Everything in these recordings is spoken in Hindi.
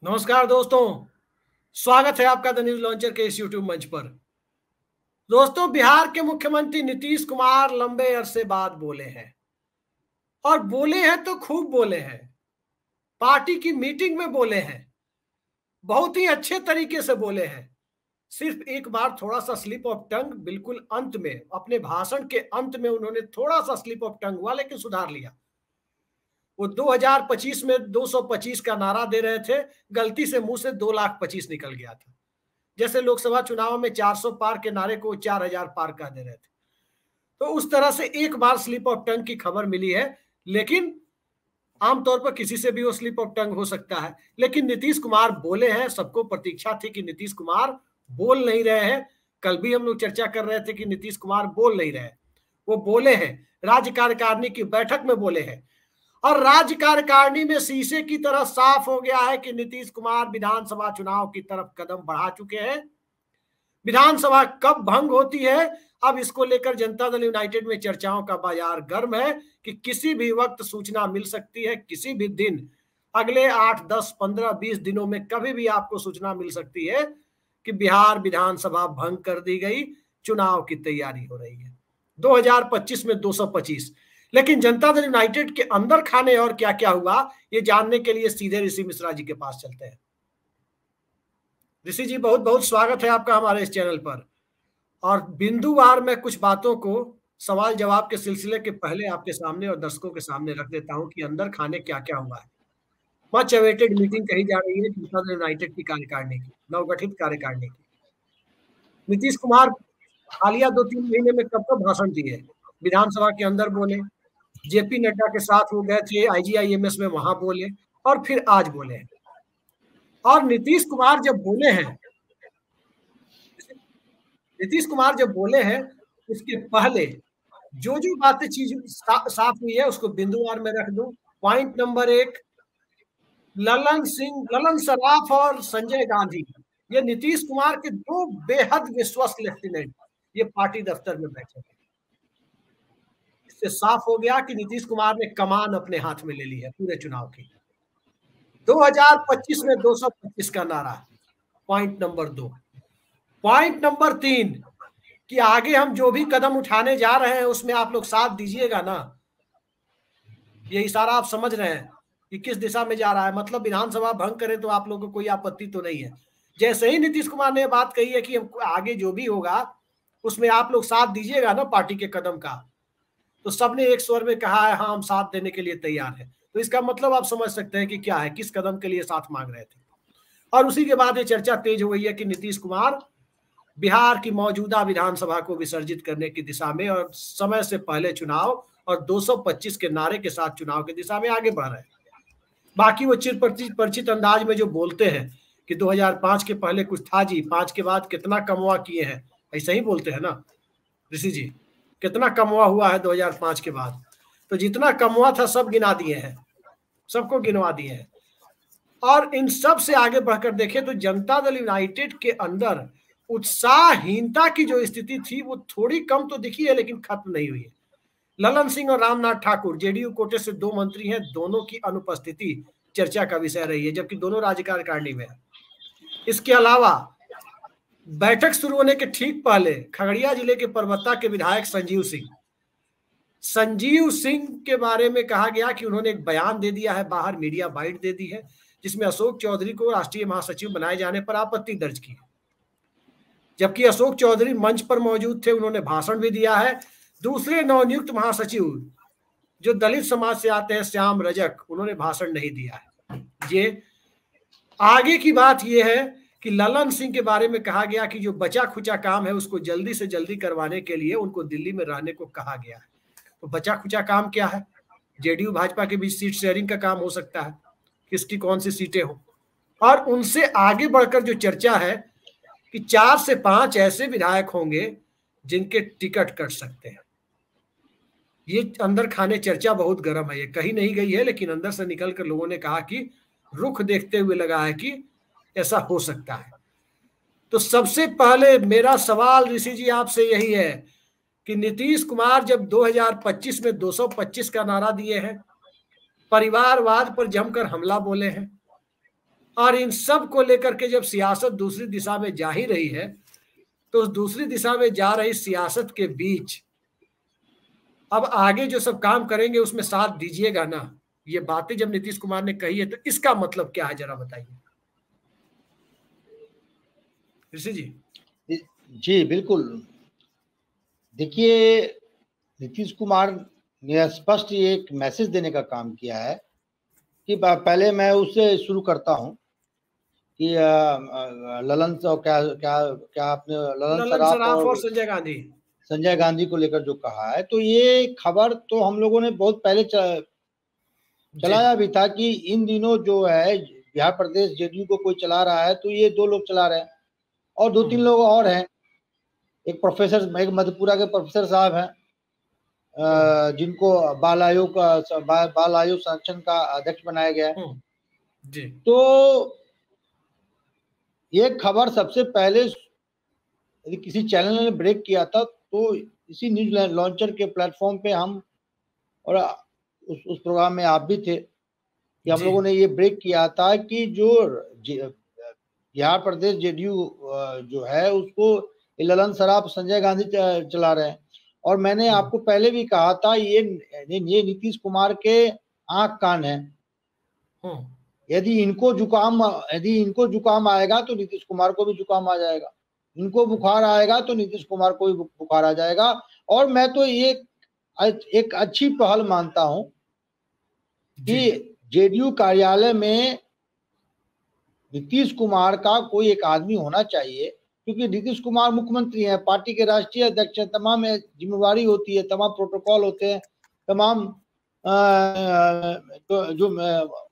नमस्कार दोस्तों, स्वागत है आपका द न्यूज लॉन्चर के इस यूट्यूब मंच पर। दोस्तों, बिहार के मुख्यमंत्री नीतीश कुमार लंबे अरसे बाद बोले हैं और बोले हैं तो खूब बोले हैं। पार्टी की मीटिंग में बोले हैं, बहुत ही अच्छे तरीके से बोले हैं। सिर्फ एक बार थोड़ा सा स्लिप ऑफ टंग बिल्कुल अंत में, अपने भाषण के अंत में उन्होंने थोड़ा सा स्लिप ऑफ टंग हुआ, लेकिन सुधार लिया। वो 2025 में 225 का नारा दे रहे थे, गलती से मुंह से 2,25,000 निकल गया था। जैसे लोकसभा चुनाव में 400 पार के नारे को 4,000 पार कह दे रहे थे। तो उस तरह से एक बार स्लिप ऑफ टंग की खबर मिली है, लेकिन आमतौर पर किसी से भी वो स्लिप ऑफ टंग हो सकता है। लेकिन नीतीश कुमार बोले हैं, सबको प्रतीक्षा थी कि नीतीश कुमार बोल नहीं रहे हैं। कल भी हम लोग चर्चा कर रहे थे कि नीतीश कुमार बोल नहीं रहे, वो बोले हैं। राज्य कार्यकारिणी की बैठक में बोले हैं और राज्य कार्यकारिणी में शीशे की तरह साफ हो गया है कि नीतीश कुमार विधानसभा चुनाव की तरफ कदम बढ़ा चुके हैं। विधानसभा कब भंग होती है, अब इसको लेकर जनता दल यूनाइटेड में चर्चाओं का बाजार गर्म है कि किसी भी वक्त सूचना मिल सकती है। किसी भी दिन, अगले 8, 10, 15, 20 दिनों में कभी भी आपको सूचना मिल सकती है कि बिहार विधानसभा भंग कर दी गई, चुनाव की तैयारी हो रही है 2025 में 225। लेकिन जनता दल यूनाइटेड के अंदर खाने और क्या क्या हुआ, ये जानने के लिए सीधे ऋषि मिश्रा जी के पास चलते हैं। ऋषि जी, बहुत बहुत स्वागत है आपका हमारे इस चैनल पर। और बिंदुवार में कुछ बातों को सवाल जवाब के सिलसिले के पहले आपके सामने और दर्शकों के सामने रख देता हूं कि अंदर खाने क्या क्या हुआ है। मच अवेटेड मीटिंग कही जा रही है जनता दल यूनाइटेड की कार्यकारिणी की, नवगठित कार्यकारिणी की। नीतीश कुमार हालिया 2-3 महीने में कब कब भाषण दिए, विधानसभा के अंदर बोले, जेपी नड्डा के साथ वो गए थे IGIMS में, वहां बोले, और फिर आज बोले। और नीतीश कुमार जब बोले हैं उसके पहले जो बातें चीज साफ हुई है उसको बिंदुवार में रख दूं। पॉइंट नंबर 1, ललन सराफ और संजय गांधी, ये नीतीश कुमार के 2 बेहद विश्वस्त लेफ्टिनेंट, ये पार्टी दफ्तर में बैठे। इससे साफ हो गया कि नीतीश कुमार ने कमान अपने हाथ में ले ली है पूरे चुनाव की। 2025 में 225 का नारा, पॉइंट नंबर 2। पॉइंट नंबर 3, कि आगे हम जो भी कदम उठाने जा रहे हैं उसमें आप लोग साथ दीजिएगा ना। ये इशारा आप समझ रहे हैं कि किस दिशा में जा रहा है। मतलब विधानसभा भंग करें तो आप लोगों को कोई आपत्ति तो नहीं है। जैसे ही नीतीश कुमार ने बात कही है कि आगे जो भी होगा उसमें आप लोग साथ दीजिएगा ना पार्टी के कदम का, तो सबने एक स्वर में कहा है हाँ, हम साथ देने के लिए तैयार हैं। तो इसका मतलब आप समझ सकते हैं कि क्या है, किस कदम के लिए साथ मांग रहे थे। और उसी के बाद ये चर्चा तेज हो गई है कि नीतीश कुमार बिहार की मौजूदा विधानसभा को विसर्जित करने की दिशा में और समय से पहले चुनाव और 225 के नारे के साथ चुनाव की दिशा में आगे बढ़ रहे हैं। बाकी वो चिर परिचित अंदाज में जो बोलते हैं कि 2005 के पहले कुछ था जी, 5 के बाद कितना कमवा किए हैं, ऐसा ही बोलते हैं ना ऋषि जी। कितना कमवा हुआ है 2005 के बाद, तो जितना कमवा था सब गिना दिए हैं, सबको गिनवा दिए हैं। और इन सब से आगे बढ़कर देखें तो जनता दल यूनाइटेड के अंदर उत्साहहीनता की जो स्थिति थी वो थोड़ी कम तो दिखी है, लेकिन खत्म नहीं हुई है। ललन सिंह और रामनाथ ठाकुर, जेडीयू कोटे से 2 मंत्री हैं, दोनों की अनुपस्थिति चर्चा का विषय रही है, जबकि दोनों राज्य कार्यकारिणी में है। इसके अलावा बैठक शुरू होने के ठीक पहले खगड़िया जिले के परबत्ता के विधायक संजीव सिंह के बारे में कहा गया कि उन्होंने एक बयान दे दिया है बाहर, मीडिया बाइट दे दी है, जिसमें अशोक चौधरी को राष्ट्रीय महासचिव बनाए जाने पर आपत्ति दर्ज की। जबकि अशोक चौधरी मंच पर मौजूद थे, उन्होंने भाषण भी दिया है। दूसरे नवनियुक्त महासचिव जो दलित समाज से आते हैं, श्याम रजक, उन्होंने भाषण नहीं दिया है। ये आगे की बात यह है कि ललन सिंह के बारे में कहा गया कि जो बचा खुचा काम है उसको जल्दी से जल्दी करवाने के लिए उनको दिल्ली में रहने को कहा गया है। तो बचा खुचा काम क्या है? जेडीयू भाजपा के बीच सीट शेयरिंग का काम हो सकता है, किसकी कौन सी सीटें हो। और उनसे आगे बढ़कर जो चर्चा है कि 4 से 5 ऐसे विधायक होंगे जिनके टिकट कट सकते हैं। ये अंदर खाने चर्चा बहुत गर्म है, ये कहीं नहीं गई है, लेकिन अंदर से निकलकर लोगों ने कहा कि रुख देखते हुए लगा है कि ऐसा हो सकता है। तो सबसे पहले मेरा सवाल ऋषि जी आपसे यही है कि नीतीश कुमार जब 2025 में 225 का नारा दिए हैं, परिवारवाद पर जमकर हमला बोले हैं, और इन सब को लेकर के जब सियासत दूसरी दिशा में जा ही रही है, तो उस दूसरी दिशा में जा रही सियासत के बीच अब आगे जो सब काम करेंगे उसमें साथ दीजिएगा ना। ये बातें जब नीतीश कुमार ने कही है तो इसका मतलब क्या है, जरा बताइए ऋषि जी। जी बिल्कुल, देखिए नीतीश कुमार ने स्पष्ट एक मैसेज देने का काम किया है कि पहले मैं उससे शुरू करता हूं कि ललन क्या क्या क्या आपने ललन ललन सराफ सराफ और और संजय गांधी को लेकर जो कहा है, तो ये खबर तो हम लोगों ने बहुत पहले चलाया भी था कि इन दिनों जो है बिहार प्रदेश जेडीयू को कोई चला रहा है तो ये दो लोग चला रहे हैं और दो तीन लोग और हैं। एक प्रोफेसर, एक मधेपुरा के प्रोफेसर साहब हैं जिनको बाल आयोग संरक्षण का अध्यक्ष बनाया गया है। जी। तो ये खबर सबसे पहले यदि किसी चैनल ने ब्रेक किया था तो इसी न्यूज लॉन्चर के प्लेटफॉर्म पे हम और उस प्रोग्राम में आप भी थे कि हम लोगों ने ये ब्रेक किया था कि जो बिहार प्रदेश जेडीयू जो है उसको ललन सराफ संजय गांधी चला रहे हैं। और मैंने आपको पहले भी कहा था ये नीतीश कुमार के आंख कान है। यदि इनको जुकाम आएगा तो नीतीश कुमार को भी जुकाम आ जाएगा, इनको बुखार आएगा तो नीतीश कुमार को भी बुखार आ जाएगा। और मैं तो ये एक अच्छी पहल मानता हूं कि जेडीयू कार्यालय में नीतीश कुमार का कोई एक आदमी होना चाहिए, क्योंकि नीतीश कुमार मुख्यमंत्री हैं, पार्टी के राष्ट्रीय अध्यक्ष हैं, तमाम जिम्मेवारी होती है, तमाम प्रोटोकॉल होते हैं, तमाम जो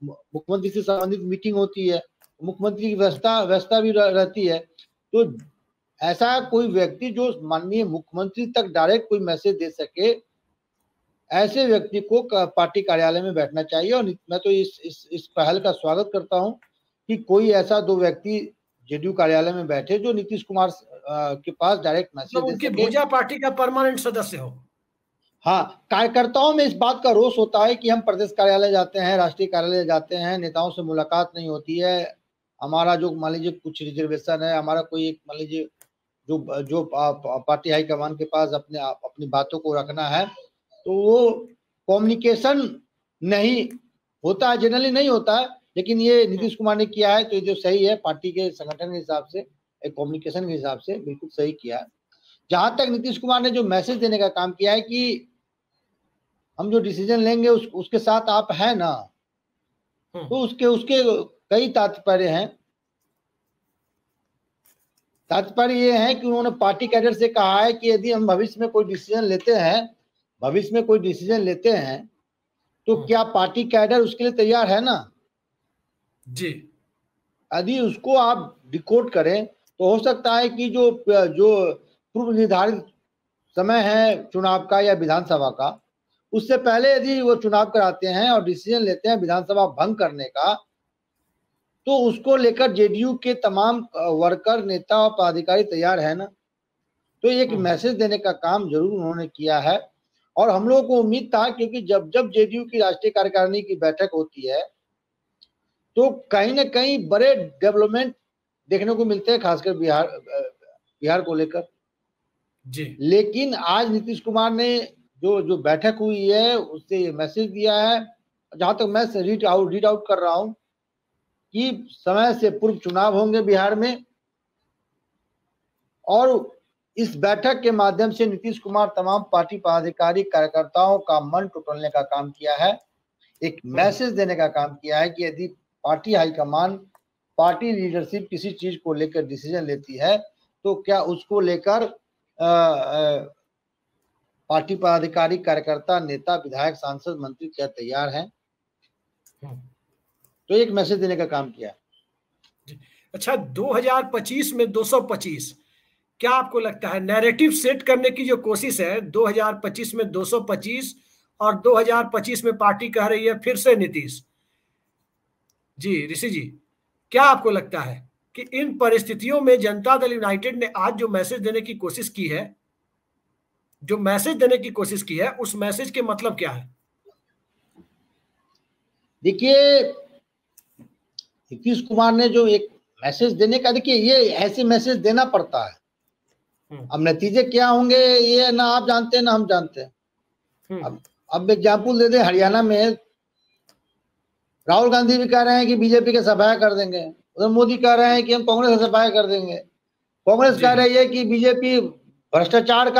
मुख्यमंत्री से संबंधित मीटिंग होती है, मुख्यमंत्री की व्यवस्था भी रहती है। तो ऐसा कोई व्यक्ति जो माननीय मुख्यमंत्री तक डायरेक्ट कोई मैसेज दे सके, ऐसे व्यक्ति को पार्टी कार्यालय में बैठना चाहिए। और मैं तो इस पहल का स्वागत करता हूं कि कोई ऐसा दो व्यक्ति जेडीयू कार्यालय में बैठे जो नीतीश कुमार के पास डायरेक्ट मैसेज दे सके। भुजा पार्टी का परमानेंट सदस्य हो। हाँ, कार्यकर्ताओं में इस बात का रोष होता है कि हम प्रदेश कार्यालय जाते हैं, राष्ट्रीय कार्यालय जाते हैं, नेताओं से मुलाकात नहीं होती है, हमारा जो मान लीजिए कुछ रिजर्वेशन है, हमारा कोई एक मान लीजिए जो पार्टी हाईकमान के पास अपनी बातों को रखना है, तो वो कम्युनिकेशन नहीं होता है, जनरली नहीं होता है। लेकिन ये नीतीश कुमार ने किया है तो ये जो सही है, पार्टी के संगठन के हिसाब से, एक कम्युनिकेशन के हिसाब से बिल्कुल सही किया है। जहां तक नीतीश कुमार ने जो मैसेज देने का काम किया है कि हम जो डिसीजन लेंगे उसके साथ आप हैं ना, तो उसके कई तात्पर्य हैं। तात्पर्य ये है कि उन्होंने पार्टी कैडर से कहा है कि यदि हम भविष्य में कोई डिसीजन लेते हैं तो क्या पार्टी कैडर उसके लिए तैयार है ना जी। यदि उसको आप डिकोड करें तो हो सकता है कि जो पूर्व निर्धारित समय है चुनाव का या विधानसभा का, उससे पहले यदि वो चुनाव कराते हैं और डिसीजन लेते हैं विधानसभा भंग करने का, तो उसको लेकर जेडीयू के तमाम वर्कर, नेता और पदाधिकारी तैयार है ना। तो एक मैसेज देने का काम जरूर उन्होंने किया है। और हम लोगों को उम्मीद था, क्योंकि जब जेडीयू की राष्ट्रीय कार्यकारिणी की बैठक होती है तो कहीं ना कहीं बड़े डेवलपमेंट देखने को मिलते हैं, खासकर बिहार को लेकर जी। लेकिन आज नीतीश कुमार ने जो बैठक हुई है उससे ये मैसेज दिया है, जहां तक मैं रीड आउट कर रहा हूं कि समय से पूर्व चुनाव होंगे बिहार में, और इस बैठक के माध्यम से नीतीश कुमार तमाम पार्टी पदाधिकारी कार्यकर्ताओं का मन टटोलने का काम किया है, एक मैसेज देने का काम किया है कि यदि पार्टी हाईकमान, पार्टी लीडरशिप किसी चीज को लेकर डिसीजन लेती है तो क्या उसको लेकर पार्टी पदाधिकारी, कार्यकर्ता, नेता, विधायक, सांसद, मंत्री क्या तैयार हैं। तो एक मैसेज देने का काम किया। अच्छा, 2025 में 225, क्या आपको लगता है नैरेटिव सेट करने की जो कोशिश है 2025 में 225 और 2025 में पार्टी कह रही है फिर से नीतीश जी, ऋषि जी, क्या आपको लगता है कि इन परिस्थितियों में जनता दल यूनाइटेड ने आज जो मैसेज देने की कोशिश की है, उस मैसेज के मतलब क्या है? देखिए, नीतीश कुमार ने जो एक मैसेज देने का, देखिए ये ऐसे मैसेज देना पड़ता है। अब नतीजे क्या होंगे ये ना आप जानते हैं ना हम जानते हैं। अब एग्जाम्पल दे दे, हरियाणा में राहुल गांधी भी कह रहे हैं कि बीजेपी के सफाया कर देंगे, उधर मोदी कह रहे हैं कि हम कांग्रेस का सफाया कर देंगे। कांग्रेस कह रही है कि बीजेपी भ्रष्टाचार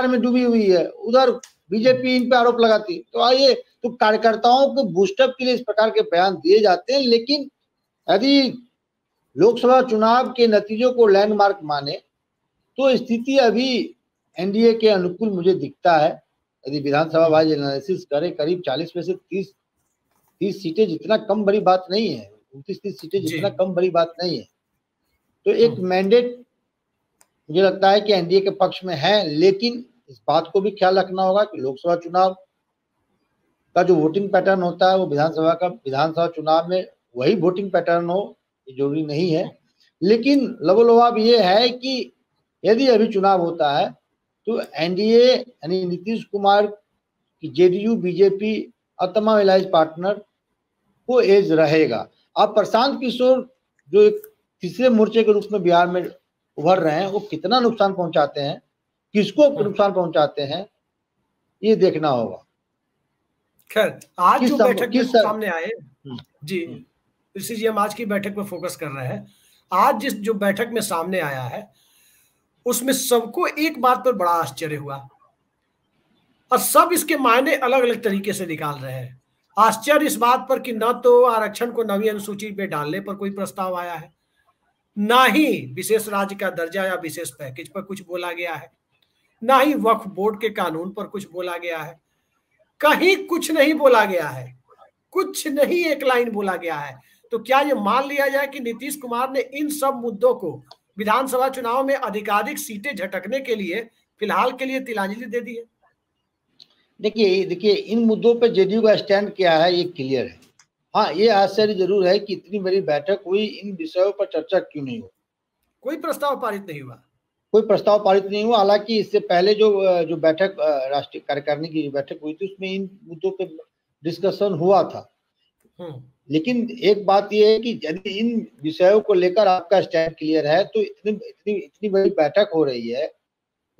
में डूबी हुई है, उधर बीजेपी इन पे आरोप लगाती। तो आइए, तो कार्यकर्ताओं को बूस्टअप के लिए इस प्रकार के बयान दिए जाते हैं, लेकिन यदि लोकसभा चुनाव के नतीजों को लैंडमार्क माने तो स्थिति अभी एनडीए के अनुकूल मुझे दिखता है। यदि विधानसभा वाइज एनालिसिस करें, करीब 40 में से 30 सीटें जितना कम बड़ी बात नहीं है, 29-30 सीटें जितना कम बड़ी बात नहीं है। तो एक मैंडेट मुझे लगता है कि एनडीए के पक्ष में है, लेकिन इस बात को भी ख्याल रखना होगा कि लोकसभा चुनाव का जो वोटिंग पैटर्न होता है वो विधानसभा चुनाव में वही वोटिंग पैटर्न हो, ये जरूरी नहीं है। लेकिन लबोलवाब ये है कि यदि अभी चुनाव होता है तो एनडीए यानी नीतीश कुमार की जेडीयू, बीजेपी और तमाम एलाइज पार्टनर को एज रहेगा। अब प्रशांत किशोर जो एक तीसरे मोर्चे के रूप में बिहार में उभर रहे हैं, वो कितना नुकसान पहुंचाते हैं, किसको नुकसान पहुंचाते हैं, ये देखना होगा। खैर, आज जो बैठक में सामने आए जी, ऋषि जी, हम आज की बैठक में फोकस कर रहे हैं। आज जिस जो बैठक में सामने आया है उसमें सबको एक बात पर बड़ा आश्चर्य हुआ और सब इसके मायने अलग अलग तरीके से निकाल रहे हैं। आश्चर्य इस बात पर कि न तो आरक्षण को नवी अनुसूची पे डालने पर कोई प्रस्ताव आया है, ना ही विशेष राज्य का दर्जा या विशेष पैकेज पर कुछ बोला गया है, ना ही वक्फ बोर्ड के कानून पर कुछ बोला गया है। कहीं कुछ नहीं बोला गया है, कुछ नहीं, एक लाइन बोला गया है। तो क्या ये मान लिया जाए कि नीतीश कुमार ने इन सब मुद्दों को विधानसभा चुनाव में अधिकाधिक सीटें झटकने के लिए फिलहाल के लिए तिलांजलि दे दी है? देखिए इन मुद्दों पे जेडीयू का स्टैंड क्या है ये क्लियर है। हाँ, ये आश्चर्य जरूर है कि इतनी बड़ी बैठक हुई, इन विषयों पर चर्चा क्यों नहीं हुई, कोई प्रस्ताव पारित नहीं हुआ, कोई प्रस्ताव पारित नहीं हुआ। हालांकि इससे पहले जो बैठक राष्ट्रीय कार्यकारिणी की बैठक हुई थी उसमें इन मुद्दों पे डिस्कशन हुआ था। लेकिन एक बात यह है कि यदि इन विषयों को लेकर आपका स्टैंड क्लियर है तो इतनी बड़ी बैठक हो रही है,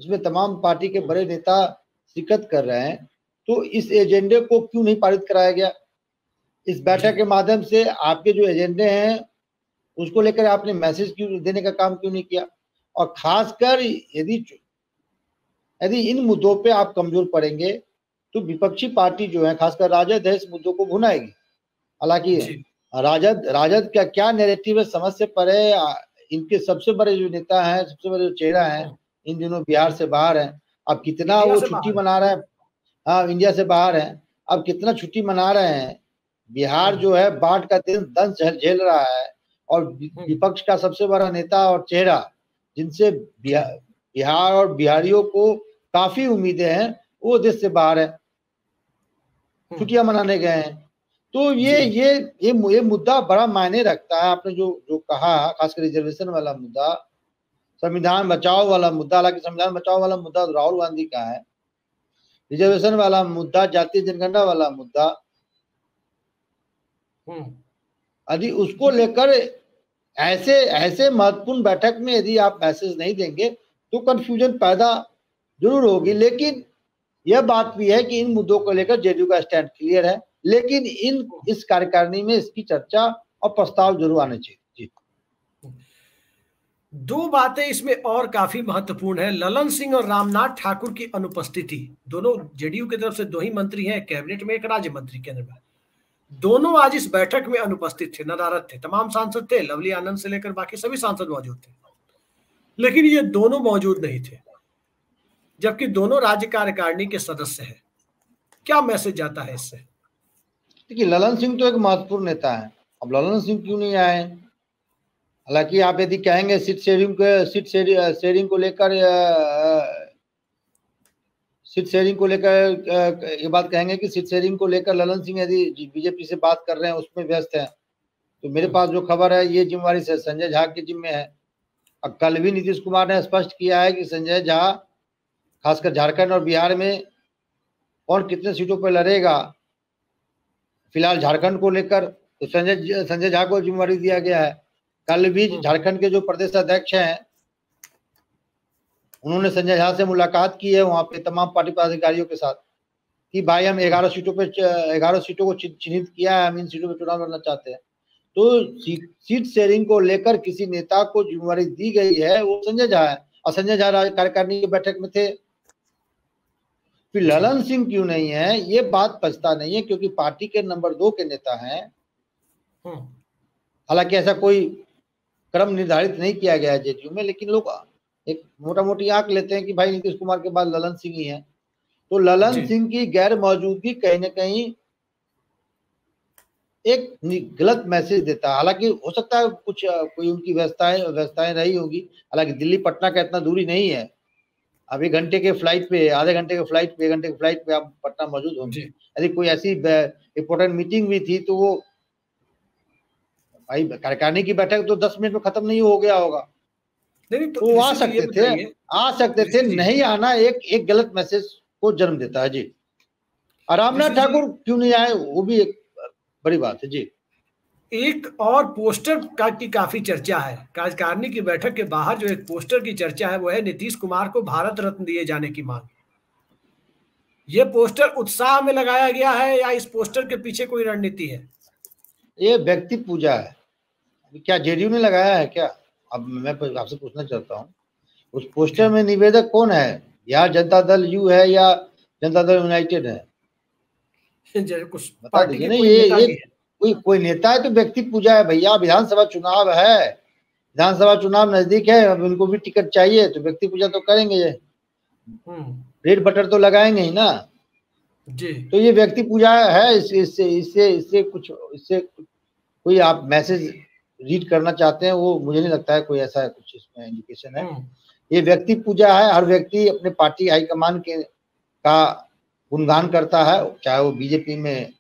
इसमें तमाम पार्टी के बड़े नेता शिरकत कर रहे हैं, तो इस एजेंडे को क्यों नहीं पारित कराया गया? इस बैठक के माध्यम से आपके जो एजेंडे हैं उसको लेकर आपने मैसेज क्यों देने का काम क्यों नहीं किया? और खासकर यदि इन मुद्दों पे आप कमजोर पड़ेंगे तो विपक्षी पार्टी जो है, खासकर राजद है, इस मुद्दों को भुनाएगी। हालांकि राजद का क्या नैरेटिव है समझ से परे, इनके सबसे बड़े जो नेता हैं, सबसे बड़े जो चेहरा हैं, इन दिनों बिहार से बाहर हैं। अब कितना वो छुट्टी मना रहे हैं, हाँ इंडिया से बाहर हैं, अब कितना छुट्टी मना रहे हैं। बिहार जो है बाढ़ का दंश झेल रहा है और विपक्ष का सबसे बड़ा नेता और चेहरा, जिनसे बिहार और बिहारियों को काफी उम्मीदें हैं, वो देश से बाहर है, छुट्टियां मनाने गए हैं। तो ये मुद्दा बड़ा मायने रखता है। आपने जो कहा, खासकर रिजर्वेशन वाला मुद्दा, संविधान बचाओ वाला मुद्दा, हालांकि संविधान बचाओ वाला मुद्दा राहुल गांधी का है, रिजर्वेशन वाला मुद्दा, जातीय जनगणना वाला मुद्दा, यदि उसको लेकर ऐसे महत्वपूर्ण बैठक में यदि आप मैसेज नहीं देंगे तो कंफ्यूजन पैदा जरूर होगी। लेकिन यह बात भी है कि इन मुद्दों को लेकर जेडीयू का स्टैंड क्लियर है, लेकिन इस कार्यकारिणी में इसकी चर्चा और प्रस्ताव जरूर आने चाहिए। जी, दो बातें इसमें और काफी महत्वपूर्ण है। ललन सिंह और रामनाथ ठाकुर की अनुपस्थिति, दोनों जेडीयू की तरफ से दो ही मंत्री हैं कैबिनेट में, एक राज्य मंत्री केंद्र में, दोनों आज इस बैठक में अनुपस्थित थे, नदारद थे। तमाम सांसद थे, लवली आनंद से लेकर बाकी सभी सांसद मौजूद थे, लेकिन ये दोनों मौजूद नहीं थे, जबकि दोनों राज्य कार्यकारिणी के सदस्य हैं। क्या मैसेज जाता है इससे? देखिए, ललन सिंह तो एक महत्वपूर्ण नेता है, अब ललन सिंह क्यों नहीं आए? हालांकि आप यदि कहेंगे सीट शेयरिंग को लेकर ये बात कहेंगे कि सीट शेयरिंग को लेकर ललन सिंह यदि बीजेपी से बात कर रहे हैं, उसमें व्यस्त हैं, तो मेरे पास जो खबर है ये जिम्मेवारी से संजय झा के जिम्मे है। अब कल भी नीतीश कुमार ने स्पष्ट किया है कि संजय झा खासकर झारखंड और बिहार में कौन कितने सीटों पर लड़ेगा, फिलहाल झारखंड को लेकर तो संजय झा को जिम्मेवारी दिया गया है। कल भी झारखंड के जो प्रदेश अध्यक्ष हैं उन्होंने संजय झा से मुलाकात की है वहां पे तमाम पार्टी पदाधिकारियों के साथ कि भाई हम 11 सीटों को चिन्हित किया है, हम इन सीटों पे चुनाव लड़ना चाहते हैं। तो सीट शेयरिंग को लेकर किसी नेता को जिम्मेवारी दी गई है वो संजय झा है, और संजय झा कार्यकारिणी की बैठक में थे। फिर ललन सिंह क्यों नहीं है ये बात पछता नहीं है, क्योंकि पार्टी के नंबर 2 के नेता हैं। हालांकि ऐसा कोई क्रम निर्धारित नहीं किया गया है जेडीयू में, लेकिन लोग एक मोटा मोटी आंक लेते हैं कि भाई नीतीश कुमार के बाद ललन सिंह ही है। तो ललन सिंह की गैर मौजूदगी कहीं ना कहीं एक गलत मैसेज देता है। हालांकि हो सकता है कुछ कोई उनकी व्यवस्थाएं रही होगी, हालांकि दिल्ली पटना का इतना दूरी नहीं है। अब 1 घंटे के फ्लाइट पे, आधे घंटे के फ्लाइट पे, 1 घंटे के फ्लाइट पे आप पटना मौजूद होंगे। यदि कोई ऐसी इंपॉर्टेंट मीटिंग भी थी तो वो भाई कार्यकारिणी की बैठक तो 10 मिनट में खत्म नहीं हो गया होगा। तो आ सकते थे नहीं आना एक गलत मैसेज को जन्म देता है जी। और रामनाथ ठाकुर क्यों नहीं आए वो भी एक बड़ी बात है जी। एक और पोस्टर की काफी चर्चा है, कार्यकारिणी की बैठक के बाहर जो एक पोस्टर की चर्चा है वो है नीतीश कुमार को भारत रत्न दिए जाने की मांग। ये पोस्टर उत्साह में लगाया गया है या इस पोस्टर के पीछे कोई रणनीति है? ये व्यक्ति पूजा है। क्या जेडीयू ने लगाया है क्या? अब मैं आपसे पूछना चाहता हूँ, उस पोस्टर में निवेदक कौन है? बिहार जनता दल यू है या जनता दल यूनाइटेड है? कुछ बता दीजिए ना। ये कोई नेता है तो व्यक्ति पूजा है भैया। विधानसभा चुनाव है, विधानसभा चुनाव नजदीक है, अब उनको भी टिकट चाहिए तो व्यक्ति पूजा तो करेंगे, रेड बटन तो लगाएंगे ही ना जी। तो ये व्यक्ति पूजा है। इससे कोई आप मैसेज रीड करना चाहते हैं वो मुझे नहीं लगता है कोई ऐसा कुछ इसमें इंडिकेशन है। ये व्यक्ति पूजा है। हर व्यक्ति अपने पार्टी हाईकमान का गुणगान करता है, चाहे वो बीजेपी में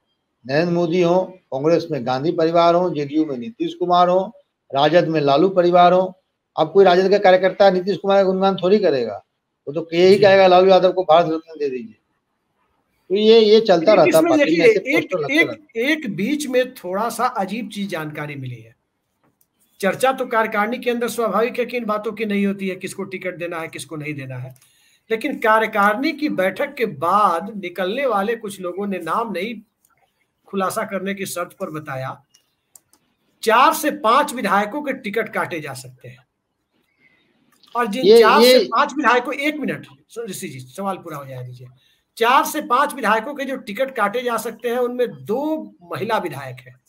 नरेंद्र मोदी हो, कांग्रेस में गांधी परिवार हो, जेडीयू में नीतीश कुमार हो, राजद में लालू परिवार हो। अब कोई राजद का कार्यकर्ता नीतीश कुमार का गुणगान थोड़ी करेगा, वो तो यही कहेगा लालू यादव को भारत रत्न दे दीजिए। तो ये चलता रहता है पार्टी में। एक बीच में थोड़ा सा अजीब चीज जानकारी मिली है। चर्चा तो कार्यकारिणी के अंदर स्वाभाविक है कि इन बातों की नहीं होती है, किसको टिकट देना है किसको नहीं देना है, लेकिन कार्यकारिणी की बैठक के बाद निकलने वाले कुछ लोगों ने नाम नहीं खुलासा करने की शर्त पर बताया 4 से 5 विधायकों के टिकट काटे जा सकते हैं। और जिन 4 से 5 विधायकों, 1 मिनट ऋषि जी सवाल पूरा हो जाए दीजिए। 4 से 5 विधायकों के जो टिकट काटे जा सकते हैं उनमें 2 महिला विधायक हैं।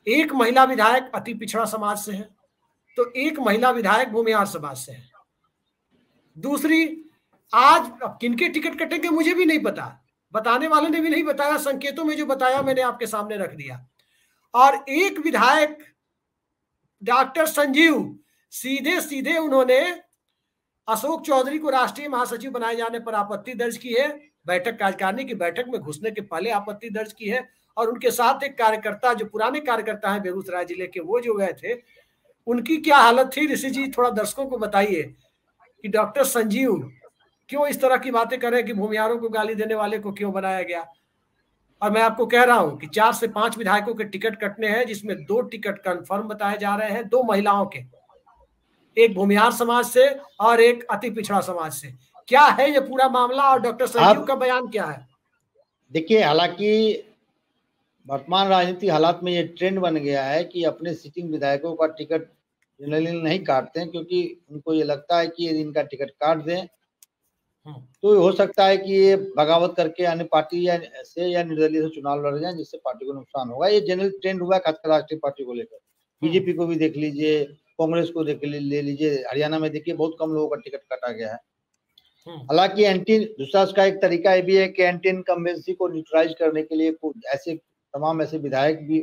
एक महिला विधायक अति पिछड़ा समाज से है, तो एक महिला विधायक भूमिहार समाज से है। दूसरी, आज अब किनके टिकट कटेंगे मुझे भी नहीं पता, बताने वाले ने भी नहीं बताया, संकेतों में जो बताया मैंने आपके सामने रख दिया। और एक विधायक डॉक्टर संजीव सीधे सीधे उन्होंने अशोक चौधरी को राष्ट्रीय महासचिव बनाए जाने पर आपत्ति दर्ज की है, बैठक कार्यकारिणी की बैठक में घुसने के पहले आपत्ति दर्ज की है। और उनके साथ एक कार्यकर्ता, जो पुराने कार्यकर्ता हैं बेगूसराय जिले के, वो जो गए थे, उनकी क्या हालत थी ऋषि जी थोड़ा दर्शकों को बताइए कि डॉक्टर संजीव क्यों इस तरह की बातें कर रहे हैं कि भूमिहारों को गाली देने वाले को क्यों बनाया गया। और मैं आपको कह रहा हूं कि 4 से 5 विधायकों के टिकट कटने हैं, जिसमें 2 टिकट कंफर्म बताए जा रहे हैं, 2 महिलाओं के, एक भूमिहार समाज से और एक अति पिछड़ा समाज से। क्या है ये पूरा मामला और डॉक्टर संजीव का बयान क्या है? देखिए, हालांकि वर्तमान राजनीतिक हालात में ये ट्रेंड बन गया है कि अपने सिटिंग विधायकों का टिकट जनरली नहीं काटते हैं, क्योंकि उनको ये लगता है कि यदि इनका टिकट काट दें तो हो सकता है कि ये बगावत करके अन्य पार्टी या निर्दलीय से चुनाव लड़ जाए, जिससे पार्टी को नुकसान होगा। ये जनरल ट्रेंड हुआ है खासकर राष्ट्रीय पार्टी को लेकर। बीजेपी को भी देख लीजिए, कांग्रेस को ले लीजिए, हरियाणा में देखिए बहुत कम लोगों का टिकट काटा गया है। हालांकि दूसरा उसका एक तरीका ये भी है कि एंटी इनकम्बेंसी को न्यूट्रलाइज करने के लिए तमाम ऐसे विधायक भी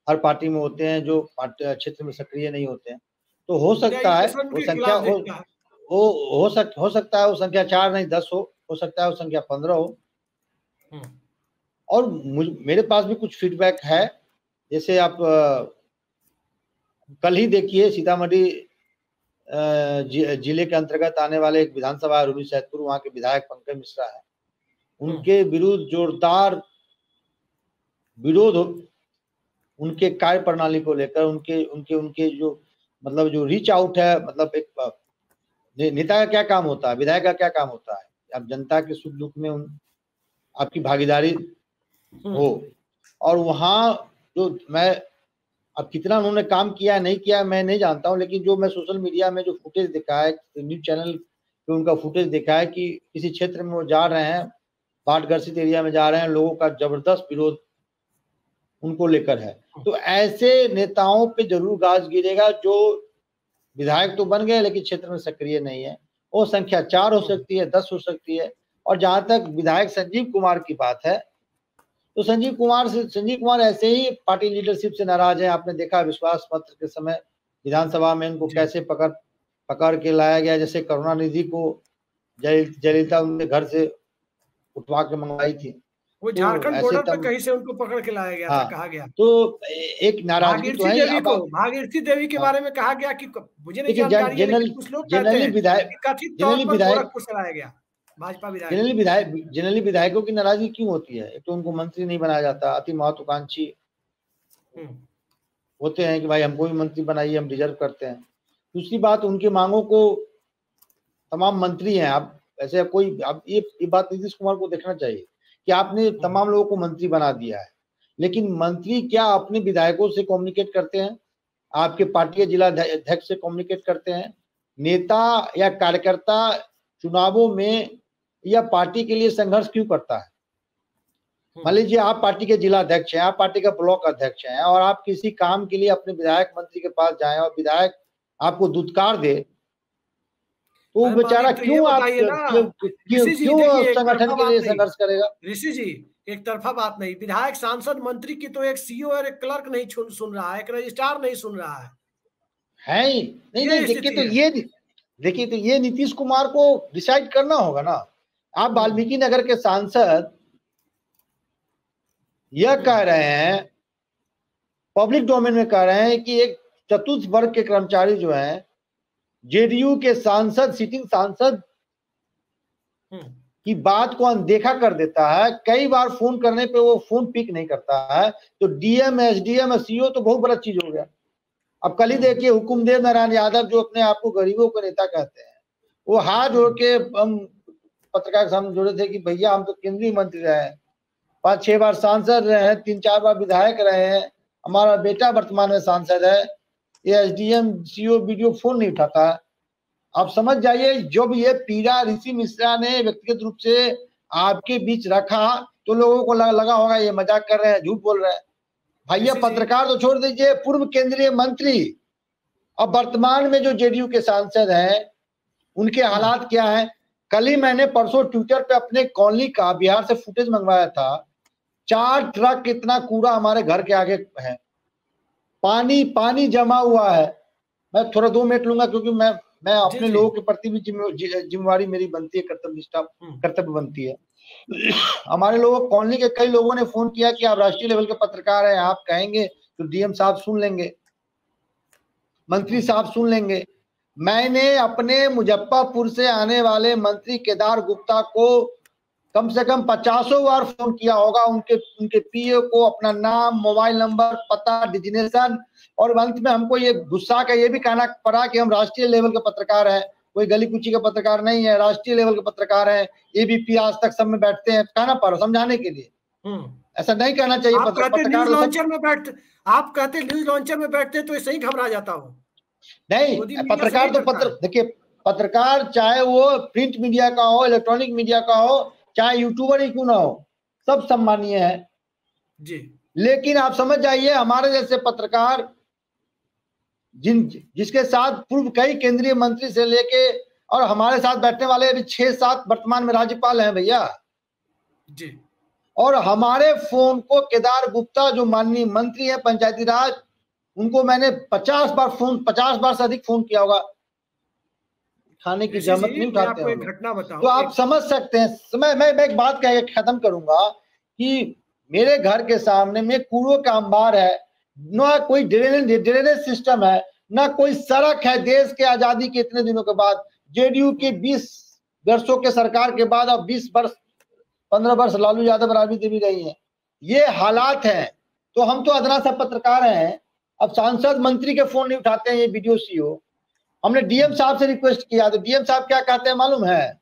हर पार्टी में होते हैं जो क्षेत्र में सक्रिय नहीं होते हैं। तो हो सकता है वो संख्या हो सकता है वो संख्या 4 नहीं 10 हो सकता है वो संख्या 15 हो। और मेरे पास भी कुछ फीडबैक है। जैसे आप कल ही देखिए, सीतामढ़ी जिले के अंतर्गत आने वाले एक विधानसभा रूबी सैदपुर, वहां के विधायक पंकज मिश्रा है, उनके विरुद्ध जोरदार विरोध उनके कार्य प्रणाली को लेकर, उनके उनके उनके जो मतलब जो रीच आउट है, मतलब एक नेता का क्या काम होता है, विधायक का क्या काम होता है, आप जनता के सुख दुख में आपकी भागीदारी हो। और वहाँ जो मैं, अब कितना उन्होंने काम किया नहीं किया मैं नहीं जानता हूँ, लेकिन जो मैं सोशल मीडिया में जो फुटेज देखा है, न्यूज चैनल पे उनका फुटेज देखा है कि किसी क्षेत्र में वो जा रहे हैं, बाढ़ ग्रसित एरिया में जा रहे हैं, लोगों का जबरदस्त विरोध उनको लेकर है। तो ऐसे नेताओं पे जरूर गाज गिरेगा जो विधायक तो बन गए लेकिन क्षेत्र में सक्रिय नहीं है। वो संख्या 4 हो सकती है, 10 हो सकती है। और जहां तक विधायक संजीव कुमार की बात है, तो संजीव कुमार ऐसे ही पार्टी लीडरशिप से नाराज है। आपने देखा विश्वास पत्र के समय विधानसभा में उनको कैसे पकड़ के लाया गया, जैसे करुणानिधि को जयललिता उनके घर से उठवा के मंगवाई थी। वो झारखंड बॉर्डर पे कहीं से उनको पकड़ के लाया गया था, कहा गया। तो एक नाराजगी तो है। भागीरथी देवी के बारे में कहा गया कि मुझे नहीं जानकारी है, लेकिन कुछ लोग कहते हैं कि कथित तौर पर गोरखपुर से लाया गया भाजपा विधायक। जनरली विधायकों की नाराजगी क्यों होती है? एक तो उनको मंत्री नहीं बनाया जाता, अति महत्वाकांक्षी होते हैं कि भाई हमको भी मंत्री बनाइए, हम डिजर्व करते हैं। दूसरी बात, उनकी मांगों को तमाम मंत्री हैं, आप ऐसे कोई, अब ये बात नीतीश कुमार को देखना चाहिए कि आपने तमाम लोगों को मंत्री बना दिया है, लेकिन मंत्री क्या अपने विधायकों से कम्युनिकेट करते हैं? आपके पार्टी के जिला अध्यक्ष से कम्युनिकेट करते हैं? नेता या कार्यकर्ता चुनावों में या पार्टी के लिए संघर्ष क्यों करता है? मान लीजिए आप पार्टी के जिला अध्यक्ष हैं, आप पार्टी का ब्लॉक अध्यक्ष हैं, और आप किसी काम के लिए अपने विधायक मंत्री के पास जाएं और विधायक आपको दुत्कार दे, तो बेचारा क्यों संगठन के लिए संघर्ष करेगा? ऋषि जी, एक तरफा बात नहीं, विधायक सांसद मंत्री की तो एक सीईओ और एक क्लर्क नहीं सुन रहा है, एक रजिस्ट्रार नहीं सुन रहा है ही नहीं। देखिए तो ये नीतीश कुमार को डिसाइड करना होगा ना। आप वाल्मीकि नगर के सांसद यह कह रहे हैं, पब्लिक डोमेन में कह रहे हैं कि एक चतुर्थ वर्ग के कर्मचारी जो हैं, जेडीयू के सांसद, सिटिंग सांसद की बात को अनदेखा कर देता है। कई बार फोन करने पे वो फोन पिक नहीं करता है, तो डीएम, एसडीएम, सीओ तो बहुत बड़ा चीज हो गया। अब कल ही देखिए हुकुमदेव नारायण यादव, जो अपने आप को गरीबों का नेता कहते हैं, वो हाथ जोड़ के हम पत्रकार के सामने जोड़े थे कि भैया हम तो केंद्रीय मंत्री रहे हैं, 5-6 बार सांसद रहे हैं, 3-4 बार विधायक रहे हैं, हमारा बेटा वर्तमान में सांसद है, ये एसडीएम, सीओ, बीडीओ फोन नहीं उठाता है। आप समझ जाइए, जब ये पीड़ा ऋषि मिश्रा ने व्यक्तिगत रूप से आपके बीच रखा तो लोगों को लगा होगा ये मजाक कर रहे हैं, झूठ बोल रहे हैं। भैया पत्रकार तो छोड़ दीजिए, पूर्व केंद्रीय मंत्री अब वर्तमान में जो जेडीयू के सांसद हैं, उनके हालात क्या हैं? कल ही मैंने परसों ट्विटर पे अपने कॉलोनी का बिहार से फुटेज मंगवाया था। 4 ट्रक इतना कूड़ा हमारे घर के आगे है, पानी जमा हुआ है। मैं थोड़ा 2 मिनट लूंगा क्योंकि मैं अपने लोगों के प्रति भी जिम्मेवारी मेरी बनती है, कर्तव्य बनती है। हमारे लोगों, कॉलोनी के कई लोगों ने फोन किया कि आप राष्ट्रीय लेवल के पत्रकार हैं, आप कहेंगे तो डीएम साहब सुन लेंगे, मंत्री साहब सुन लेंगे। मैंने अपने मुजफ्फरपुर से आने वाले मंत्री केदार गुप्ता को कम से कम 50 बार फोन किया होगा, उनके पीए को अपना नाम, मोबाइल नंबर, पता, डिजिग्नेशन, और अंत में हमको ये गुस्सा का ये भी कहना पड़ा कि हम राष्ट्रीय लेवल के पत्रकार हैं, कोई गली कुची के पत्रकार नहीं है, राष्ट्रीय लेवल के पत्रकार हैं, एबीपी आज तक सब में बैठते हैं, कहना पड़ा समझाने के लिए। ऐसा नहीं कहना चाहिए। आप कहते न्यूज लॉन्चर में बैठते तो ऐसे ही घबरा जाता हूँ। नहीं, पत्रकार तो देखिए, पत्रकार चाहे वो प्रिंट मीडिया का हो, इलेक्ट्रॉनिक मीडिया का हो, चाहे यूट्यूबर ही क्यों ना हो, सब सम्मानीय है जी। लेकिन आप समझ जाइए, हमारे जैसे पत्रकार जिसके साथ पूर्व कई केंद्रीय मंत्री से लेके और हमारे साथ बैठने वाले अभी 6-7 वर्तमान में राज्यपाल हैं भैया जी, और हमारे फोन को केदार गुप्ता जो माननीय मंत्री हैं पंचायती राज, उनको मैंने 50 बार से अधिक फोन किया होगा, खाने की जहमत नहीं उठाते हैं। घटना बताओ तो आप समझ सकते हैं। मैं एक बात कह के खत्म करूंगा कि मेरे घर के सामने में कूड़ों का अंबार है, ना कोई ड्रेनेज सिस्टम है, ना कोई सड़क है। देश के आजादी के इतने दिनों के बाद, जेडीयू के 20 वर्षों के सरकार के बाद, अब 15 वर्ष लालू यादव, राबड़ी देवी रही है, ये हालात हैं। तो हम तो अदना सा पत्रकार हैं, अब सांसद मंत्री के फोन नहीं उठाते हैं ये वीडियो सीओ। हमने डीएम साहब से रिक्वेस्ट किया तो डीएम साहब क्या कहते हैं मालूम है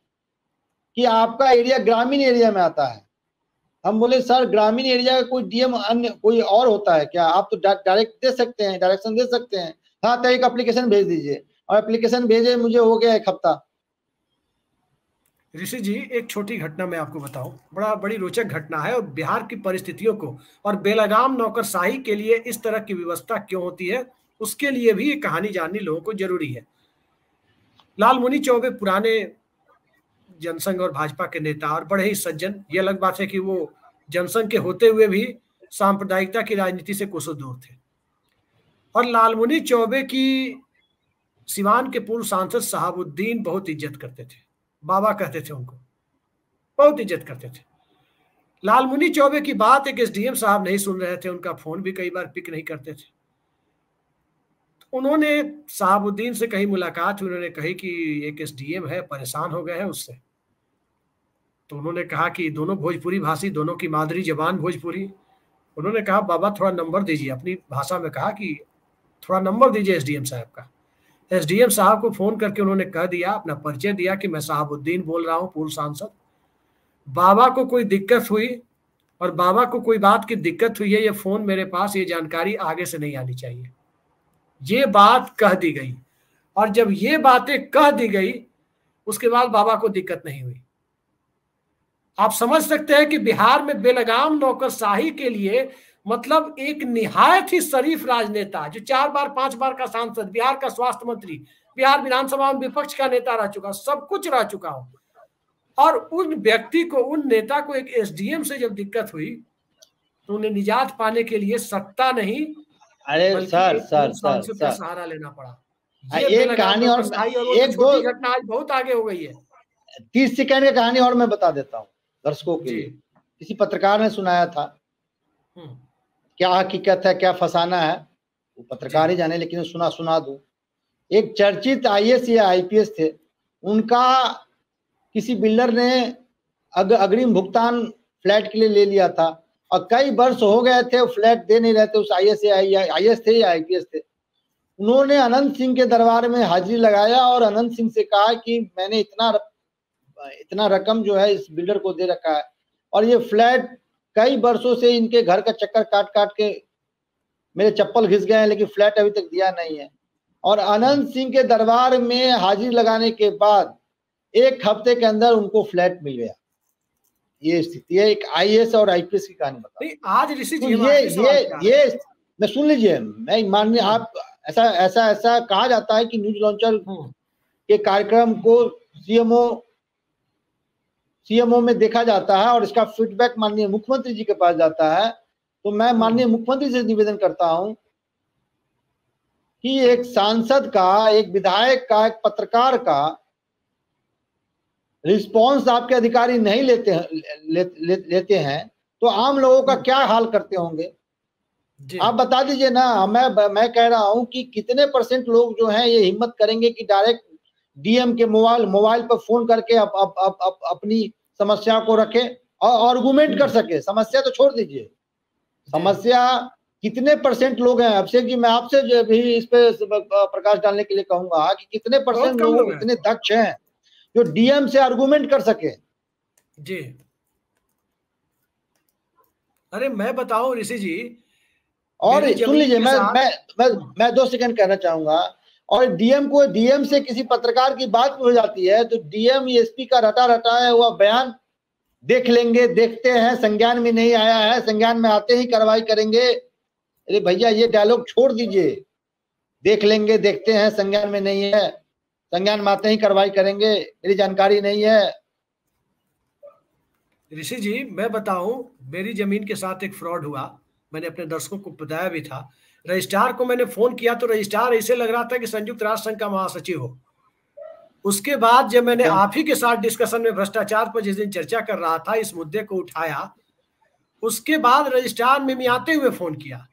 कि आपका एरिया ग्रामीण एरिया में आता है। हम बोले सर ग्रामीण एरिया का कोई डीएम अन्य कोई और होता है क्या? आप तो डायरेक्ट दे सकते हैं, डायरेक्शन दे सकते हैं। हाँ तो एक एप्लीकेशन भेज दीजिए, और एप्लीकेशन भेजे मुझे हो गया 1 हफ्ता। ऋषि जी, एक छोटी घटना मैं आपको बताऊं, बड़ी रोचक घटना है, और बिहार की परिस्थितियों को और बेलगाम नौकरशाही के लिए इस तरह की व्यवस्था क्यों होती है, उसके लिए भी ये कहानी जाननी लोगों को जरूरी है। लालमुनि चौबे पुराने जनसंघ और भाजपा के नेता और बड़े ही सज्जन, ये अलग बात है कि वो जनसंघ के होते हुए भी सांप्रदायिकता की राजनीति से कोसों दूर थे। और लालमुनि चौबे की सिवान के पूर्व सांसद शहाबुद्दीन बहुत इज्जत करते थे, बाबा कहते थे उनको, बहुत इज्जत करते थे। लालमुनि चौबे की बात एक एसडीएम साहब नहीं सुन रहे थे, उनका फोन भी कई बार पिक नहीं करते थे। तो उन्होंने शहाबुद्दीन से कहीं मुलाकात हुई, उन्होंने कही कि एक एसडीएम है, परेशान हो गए हैं उससे। तो उन्होंने कहा कि दोनों भोजपुरी भाषी, दोनों की मादरी जबान भोजपुरी। उन्होंने कहा बाबा थोड़ा नंबर दीजिए, अपनी भाषा में कहा कि थोड़ा नंबर दीजिए एसडीएम साहब का। एसडीएम साहब को फोन करके उन्होंने कह दिया, अपना परिचय दिया कि मैं शहाबुद्दीन बोल रहा हूं, पूर्व सांसद। बाबा को कोई दिक्कत हुई और बाबा को कोई बात की दिक्कत हुई है, ये फोन मेरे पास, ये जानकारी आगे से नहीं आनी चाहिए। ये बात कह दी गई, और जब ये बातें कह दी गई उसके बाद बाबा को दिक्कत नहीं हुई। आप समझ सकते हैं कि बिहार में बेलगाम नौकरशाही के लिए, मतलब एक निहायत ही शरीफ राजनेता जो 4 बार 5 बार का सांसद, बिहार का स्वास्थ्य मंत्री, बिहार विधानसभा में विपक्ष का नेता रह चुका, सब कुछ रह चुका हो, और उन व्यक्ति को, उन नेता को एक एसडीएम से जब दिक्कत हुई तो उन्हें निजात पाने के लिए सत्ता नहीं, अरे बल्कि सर सांसद का सहारा लेना पड़ा। ये एक कहानी और एक छोटी घटना आज बहुत आगे हो गई है। 30 सेकंड की कहानी और मैं बता देता हूँ दर्शकों के लिए। किसी पत्रकार ने सुनाया था, क्या हकीकत है क्या फसाना है वो पत्रकार ही जाने, लेकिन सुना दूं। एक चर्चित आईएएस या आईपीएस थे, उनका किसी बिल्डर ने अग्रिम भुगतान फ्लैट के लिए ले लिया था, और कई वर्ष हो गए थे वो फ्लैट दे नहीं रहे थे उस आईएएस थे या आईपीएस थे। उन्होंने अनंत सिंह के दरबार में हाजिरी लगाया और अनंत सिंह से कहा कि मैंने इतना रकम जो है इस बिल्डर को दे रखा है, और ये फ्लैट कई वर्षों से इनके घर का चक्कर काट के मेरे चप्पल घिस गए हैं, लेकिन फ्लैट अभी तक दिया नहीं है। और अनंत सिंह के दरबार में हाजिरी लगाने के बाद 1 हफ्ते के अंदर उनको फ्लैट मिल गया। ये स्थिति है एक आईएएस और आईपीएस की कहानी बता। आज ऋषि जी ये मैं सुन लीजिए, मैं माननीय आप ऐसा कहा जाता है कि न्यूज लॉन्चर के कार्यक्रम को सीएमओ में देखा जाता है और इसका फीडबैक माननीय मुख्यमंत्री जी के पास जाता है। तो मैं माननीय मुख्यमंत्री से निवेदन करता हूं कि एक सांसद का, एक विधायक का, एक पत्रकार का रिस्पॉन्स आपके अधिकारी नहीं लेते हैं तो आम लोगों का क्या हाल करते होंगे आप बता दीजिए ना। मैं कह रहा हूं कि कितने % लोग जो हैं ये हिम्मत करेंगे कि डायरेक्ट डीएम के मोबाइल पर फोन करके अपनी समस्या को रखे और आर्गुमेंट कर सके। समस्या तो छोड़ दीजिए, समस्या कितने % लोग हैं। अभिषेक जी, मैं आपसे भी इस पे प्रकाश डालने के लिए कहूंगा कि कितने % लोग इतने दक्ष हैं जो डीएम से आर्गुमेंट कर सके। जी, अरे मैं बताऊं ऋषि जी, और सुन लीजिए, मैं 2 सेकंड कहना चाहूंगा। और डीएम से किसी पत्रकार की बात हो जाती है तो डीएम एसपी का रटा है हुआ बयान देख लेंगे, देखते हैं, संज्ञान में नहीं आया है, संज्ञान में आते ही कार्रवाई करेंगे। अरे भैया ये डायलॉग छोड़ दीजिए, देख लेंगे, देखते हैं, संज्ञान में नहीं है, संज्ञान में आते ही कार्रवाई करेंगे, मेरी जानकारी नहीं है। ऋषि जी मैं बताऊं, मेरी जमीन के साथ एक फ्रॉड हुआ, मैंने अपने दर्शकों को बताया भी था। रजिस्ट्रार को मैंने फोन किया तो रजिस्ट्रार ऐसे लग रहा था कि संयुक्त राष्ट्र संघ का महासचिव हो। उसके बाद जब मैंने आप ही के साथ डिस्कशन में भ्रष्टाचार पर जिस दिन चर्चा कर रहा था, इस मुद्दे को उठाया, उसके बाद रजिस्ट्रार मिमियाते हुए फोन किया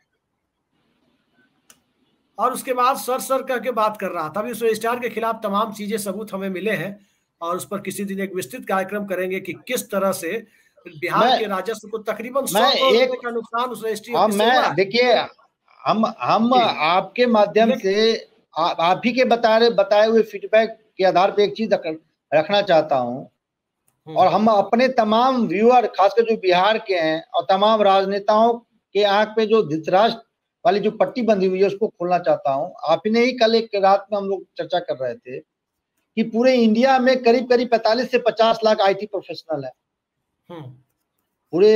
और उसके बाद सर करके बात कर रहा था। अभी उस रजिस्ट्रार के खिलाफ तमाम चीजें, सबूत हमें मिले हैं और उस पर किसी दिन एक विस्तृत कार्यक्रम करेंगे कि किस तरह से बिहार के राजस्व को तकरीबन 100 करोड़ रुपए का नुकसान उस रजिस्ट्री ऑफिस से हुआ। देखिए, हम आपके माध्यम से आप ही के बताए हुए फीडबैक के आधार पे एक चीज रखना चाहता हूं, और हम अपने तमाम व्यूअर, खासकर जो बिहार के हैं, और तमाम राजनेताओं के आंख पे जो धृतराष्ट्र वाली जो पट्टी बंधी हुई है उसको खोलना चाहता हूं। आप ही ने ही कल एक रात में हम लोग चर्चा कर रहे थे कि पूरे इंडिया में करीब 45 से 50 लाख IT प्रोफेशनल है। पूरे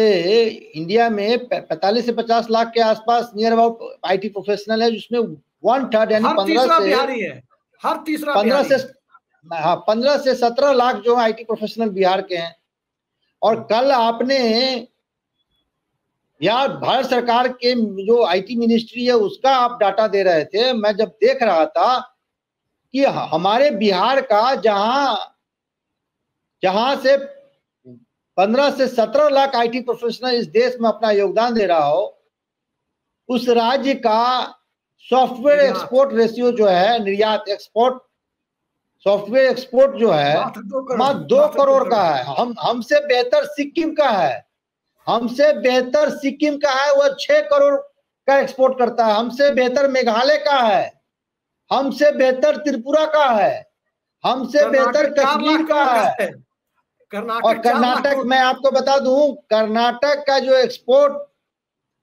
इंडिया में 45 से 50 लाख के आसपास नियर अबाउट IT प्रोफेशनल है, जिसमें 1/3 यानी 15 से 17 लाख जो IT प्रोफेशनल बिहार के हैं। और कल आपने यार भारत सरकार के जो IT मिनिस्ट्री है उसका आप डाटा दे रहे थे, मैं जब देख रहा था कि हमारे बिहार का जहां से 15 से 17 लाख IT प्रोफेशनल इस देश में अपना योगदान दे रहा हो, उस राज्य का सॉफ्टवेयर एक्सपोर्ट रेशियो जो है, निर्यात एक्सपोर्ट, सॉफ्टवेयर एक्सपोर्ट जो है मात्र 2 करोड़ का है। हमसे बेहतर सिक्किम का है, हमसे बेहतर सिक्किम का है, वह 6 करोड़ का एक्सपोर्ट करता है। हमसे बेहतर मेघालय का है, हमसे बेहतर त्रिपुरा का है, हमसे बेहतर कश्मीर का है। और कर्नाटक, मैं आपको बता दूं, कर्नाटक का जो एक्सपोर्ट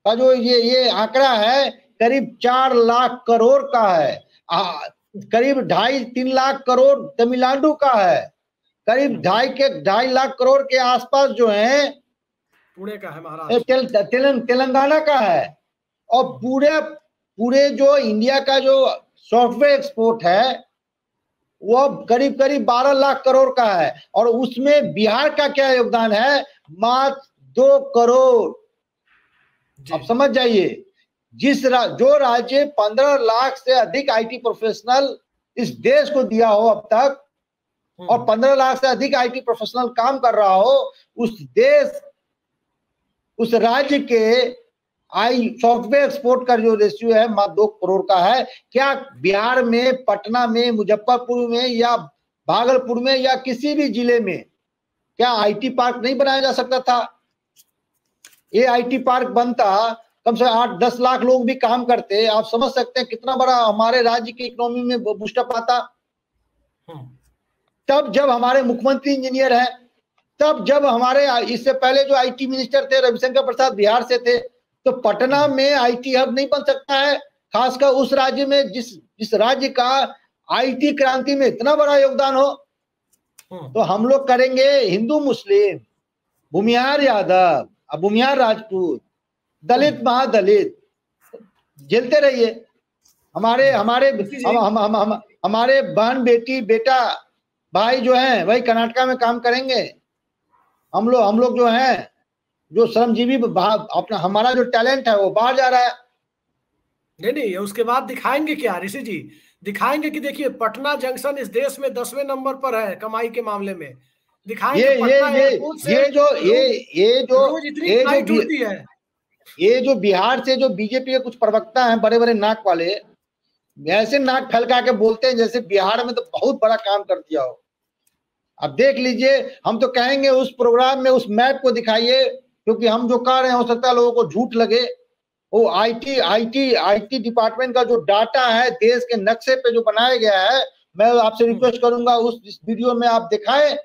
का जो ये आंकड़ा है करीब 4 लाख करोड़ का है। करीब 2.5-3 लाख करोड़ तमिलनाडु का है, करीब 2.5 लाख करोड़ के आसपास जो है पुणे का है, महाराष्ट्र, तेलंगाना का है। और पूरे जो इंडिया का जो सॉफ्टवेयर एक्सपोर्ट है वो करीब 12 लाख करोड़ का है। और उसमें बिहार का क्या योगदान है? मात्र 2 करोड़। अब समझ जाइए, जो राज्य 15 लाख से अधिक IT प्रोफेशनल इस देश को दिया हो अब तक, और 15 लाख से अधिक IT प्रोफेशनल काम कर रहा हो, उस राज्य के सॉफ्टवेयर एक्सपोर्ट का जो रेशियो है मात्र 2 करोड़ का है। क्या बिहार में, पटना में, मुजफ्फरपुर में या भागलपुर में या किसी भी जिले में क्या IT पार्क नहीं बनाया जा सकता था? ये IT पार्क बनता, कम से 8-10 लाख लोग भी काम करते। आप समझ सकते हैं कितना बड़ा हमारे राज्य की इकोनॉमी में बूस्टअप आता। तब जब हमारे मुख्यमंत्री इंजीनियर हैं, तब जब हमारे इससे पहले जो IT मिनिस्टर थे रविशंकर प्रसाद बिहार से थे, तो पटना में IT हब नहीं बन सकता है, खासकर उस राज्य में जिस राज्य का IT क्रांति में इतना बड़ा योगदान हो। तो हम लोग करेंगे हिंदू मुस्लिम, भूमिहार यादव, भूमिहार राजपूत, दलित महादलित, झेलते रहिए। हमारे बहन बेटी बेटा भाई जो हैं वही कर्नाटका में काम करेंगे। हम लोग जो हैं, जो श्रमजीवी अपना हमारा जो टैलेंट है वो बाहर जा रहा है। नहीं, उसके बाद दिखाएंगे क्या ऋषि जी? दिखाएंगे कि देखिए पटना जंक्शन इस देश में 10वें नंबर पर है कमाई के मामले में। दिखाएंगे ये जो बिहार से जो बीजेपी के कुछ प्रवक्ता हैं, बड़े बड़े नाक वाले, ऐसे नाक फैलका के बोलते हैं जैसे बिहार में तो बहुत बड़ा काम कर दिया हो। अब देख लीजिए, हम तो कहेंगे उस प्रोग्राम में उस मैप को दिखाइए, क्योंकि हम जो कह रहे हैं हो सकता है लोगों को झूठ लगे। वो IT डिपार्टमेंट का जो डाटा है देश के नक्शे पे जो बनाया गया है, मैं आपसे रिक्वेस्ट करूंगा उस वीडियो में आप दिखाएं,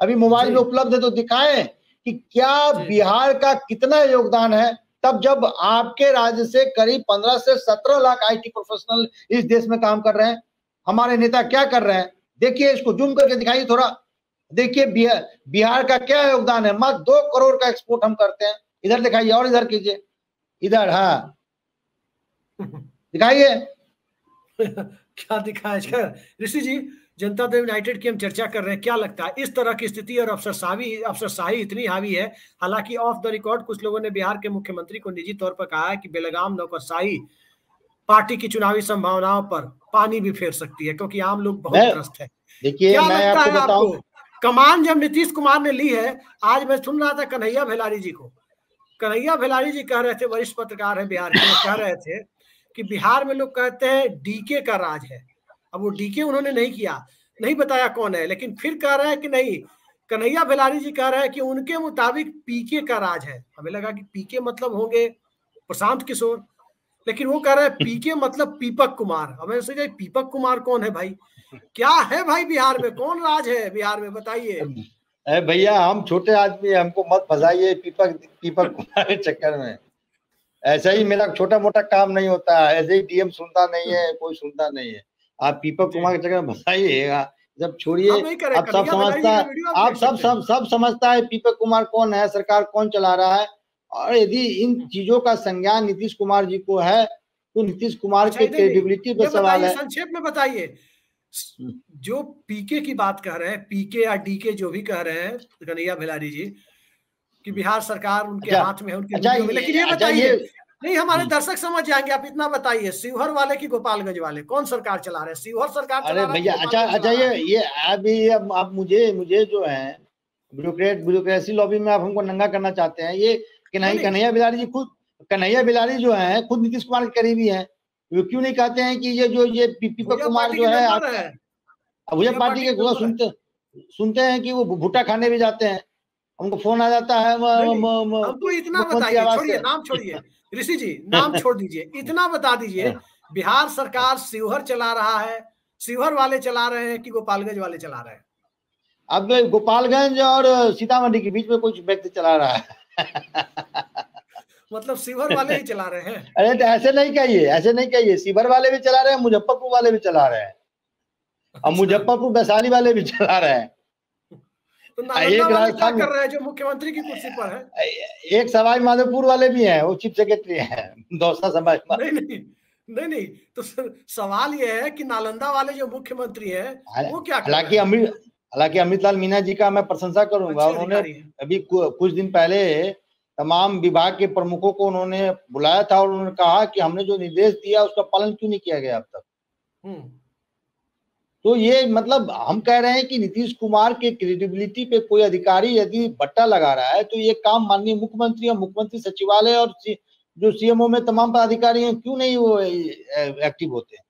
अभी मोबाइल में उपलब्ध है तो दिखाएं कि क्या बिहार का कितना योगदान है। तब जब आपके राज्य से करीब 15 से 17 लाख IT प्रोफेशनल इस देश में काम कर रहे हैं, हमारे नेता क्या कर रहे हैं? देखिए, इसको जूम करके दिखाइए थोड़ा। देखिए बिहार का क्या योगदान है। मात्र 2 करोड़ का एक्सपोर्ट हम करते हैं। इधर दिखाइए और इधर कीजिए, इधर, हाँ दिखाइए। क्या दिखाया ऋषि जी? जनता दल यूनाइटेड की हम चर्चा कर रहे हैं, क्या लगता है इस तरह की स्थिति और अफसरशाही इतनी हावी है? हालांकि ऑफ द रिकॉर्ड कुछ लोगों ने बिहार के मुख्यमंत्री को निजी तौर पर कहा है कि बेलगाम नौकरशाही पार्टी की चुनावी संभावनाओं पर पानी भी फेर सकती है, क्योंकि आम लोग बहुत त्रस्त है। देखिए, क्या लगता है आपको? कमान जब नीतीश कुमार ने ली है, आज मैं सुन रहा था कन्हैया भेलारी जी को, कन्हैया भेलारी जी कह रहे थे, वरिष्ठ पत्रकार है बिहार के, कह रहे थे कि बिहार में लोग कहते हैं डीके का राज है। अब वो डीके उन्होंने नहीं किया, नहीं बताया कौन है, लेकिन फिर कह रहे हैं कि नहीं, कन्हैया बेलारी जी कह रहे हैं कि उनके मुताबिक पीके का राज है। हमें लगा कि पीके मतलब होंगे प्रशांत किशोर, लेकिन वो कह रहे हैं पीके मतलब पीपक कुमार। हमें सोचा पीपक कुमार कौन है भाई, क्या है भाई, बिहार में कौन राज है बिहार में, बताइए। अरे भैया हम छोटे आदमी हैं, हमको मत फंसाइए पीपक कुमार के चक्कर में। ऐसा ही मेरा छोटा मोटा काम नहीं होता है, ऐसे ही डीएम सुनता नहीं है, कोई सुनता नहीं है। आप पीपक कुमार के चक्कर में फंसाइएगा जब, छोड़िए। हम नहीं करें, अब सब समझता है, आप सब समझता है पीपक कुमार कौन है, सरकार कौन चला रहा है। और यदि इन चीजों का संज्ञान नीतीश कुमार जी को है तो नीतीश कुमार के क्रेडिबिलिटी पे सवाल है। संक्षेप में बताइए, जो पीके की बात कह रहे हैं, पीके या डीके जो भी कह रहे हैं कन्हैया बेलारी जी, कि बिहार सरकार उनके हाथ में है, उनके वीडियो में। लेकिन ये बताइए, नहीं हमारे दर्शक समझ जाएंगे, आप इतना बताइए, शिवहर वाले की गोपालगंज वाले कौन सरकार चला रहे हैं? शिवहर सरकार चला रहा है? भैया अच्छा ये अभी अब मुझे जो है ब्यूरोक्रेसी लॉबी में आप हमको नंगा करना चाहते हैं। ये कन्हैया बेलारी जी खुद, कन्हैया बेलारी जो है खुद नीतीश कुमार के करीबी हैं। वो क्यों नहीं कहते हैं कि ये पीपक कुमार जो है भैया पार्टी के सुनते हैं कि वो भुट्टा खाने भी जाते हैं, हमको फोन आ जाता है। हमको इतना बताइए, छोड़िए नाम, छोड़िए ऋषि जी नाम छोड़ दीजिए, इतना बता दीजिए बिहार सरकार शिवहर चला रहा है, शिवहर वाले चला रहे हैं कि गोपालगंज वाले चला रहे हैं? अब गोपालगंज और सीतामढ़ी के बीच में कुछ व्यक्ति चला रहा है। मतलब शिवहर वाले ही चला रहे हैं? अरे तो ऐसे नहीं कहिए, शिवहर वाले भी चला रहे हैं, मुजफ्फरपुर वाले भी चला रहे हैं, और मुजफ्फरपुर वैशाली वाले भी चला रहे हैं। तो नालंदा वाले क्या कर रहे हैं जो मुख्यमंत्री की कुर्सी पर है? एक सवाई माधोपुर वाले भी हैं, वो चीफ सेक्रेटरी हैं दौसा समाज। नहीं, तो सवाल ये है कि नालंदा वाले जो मुख्यमंत्री हैं वो क्या कर रहे हैं? हालांकि अमृतलाल मीना जी का मैं प्रशंसा करूंगा, उन्होंने अभी कुछ दिन पहले तमाम विभाग के प्रमुखों को उन्होंने बुलाया था और उन्होंने कहा कि हमने जो निर्देश दिया उसका पालन क्यों नहीं किया गया अब तक। तो ये मतलब हम कह रहे हैं कि नीतीश कुमार के क्रेडिबिलिटी पे कोई अधिकारी यदि बट्टा लगा रहा है तो ये काम माननीय मुख्यमंत्री और मुख्यमंत्री सचिवालय और जो सीएमओ में तमाम पदाधिकारी हैं क्यों नहीं वो एक्टिव होते हैं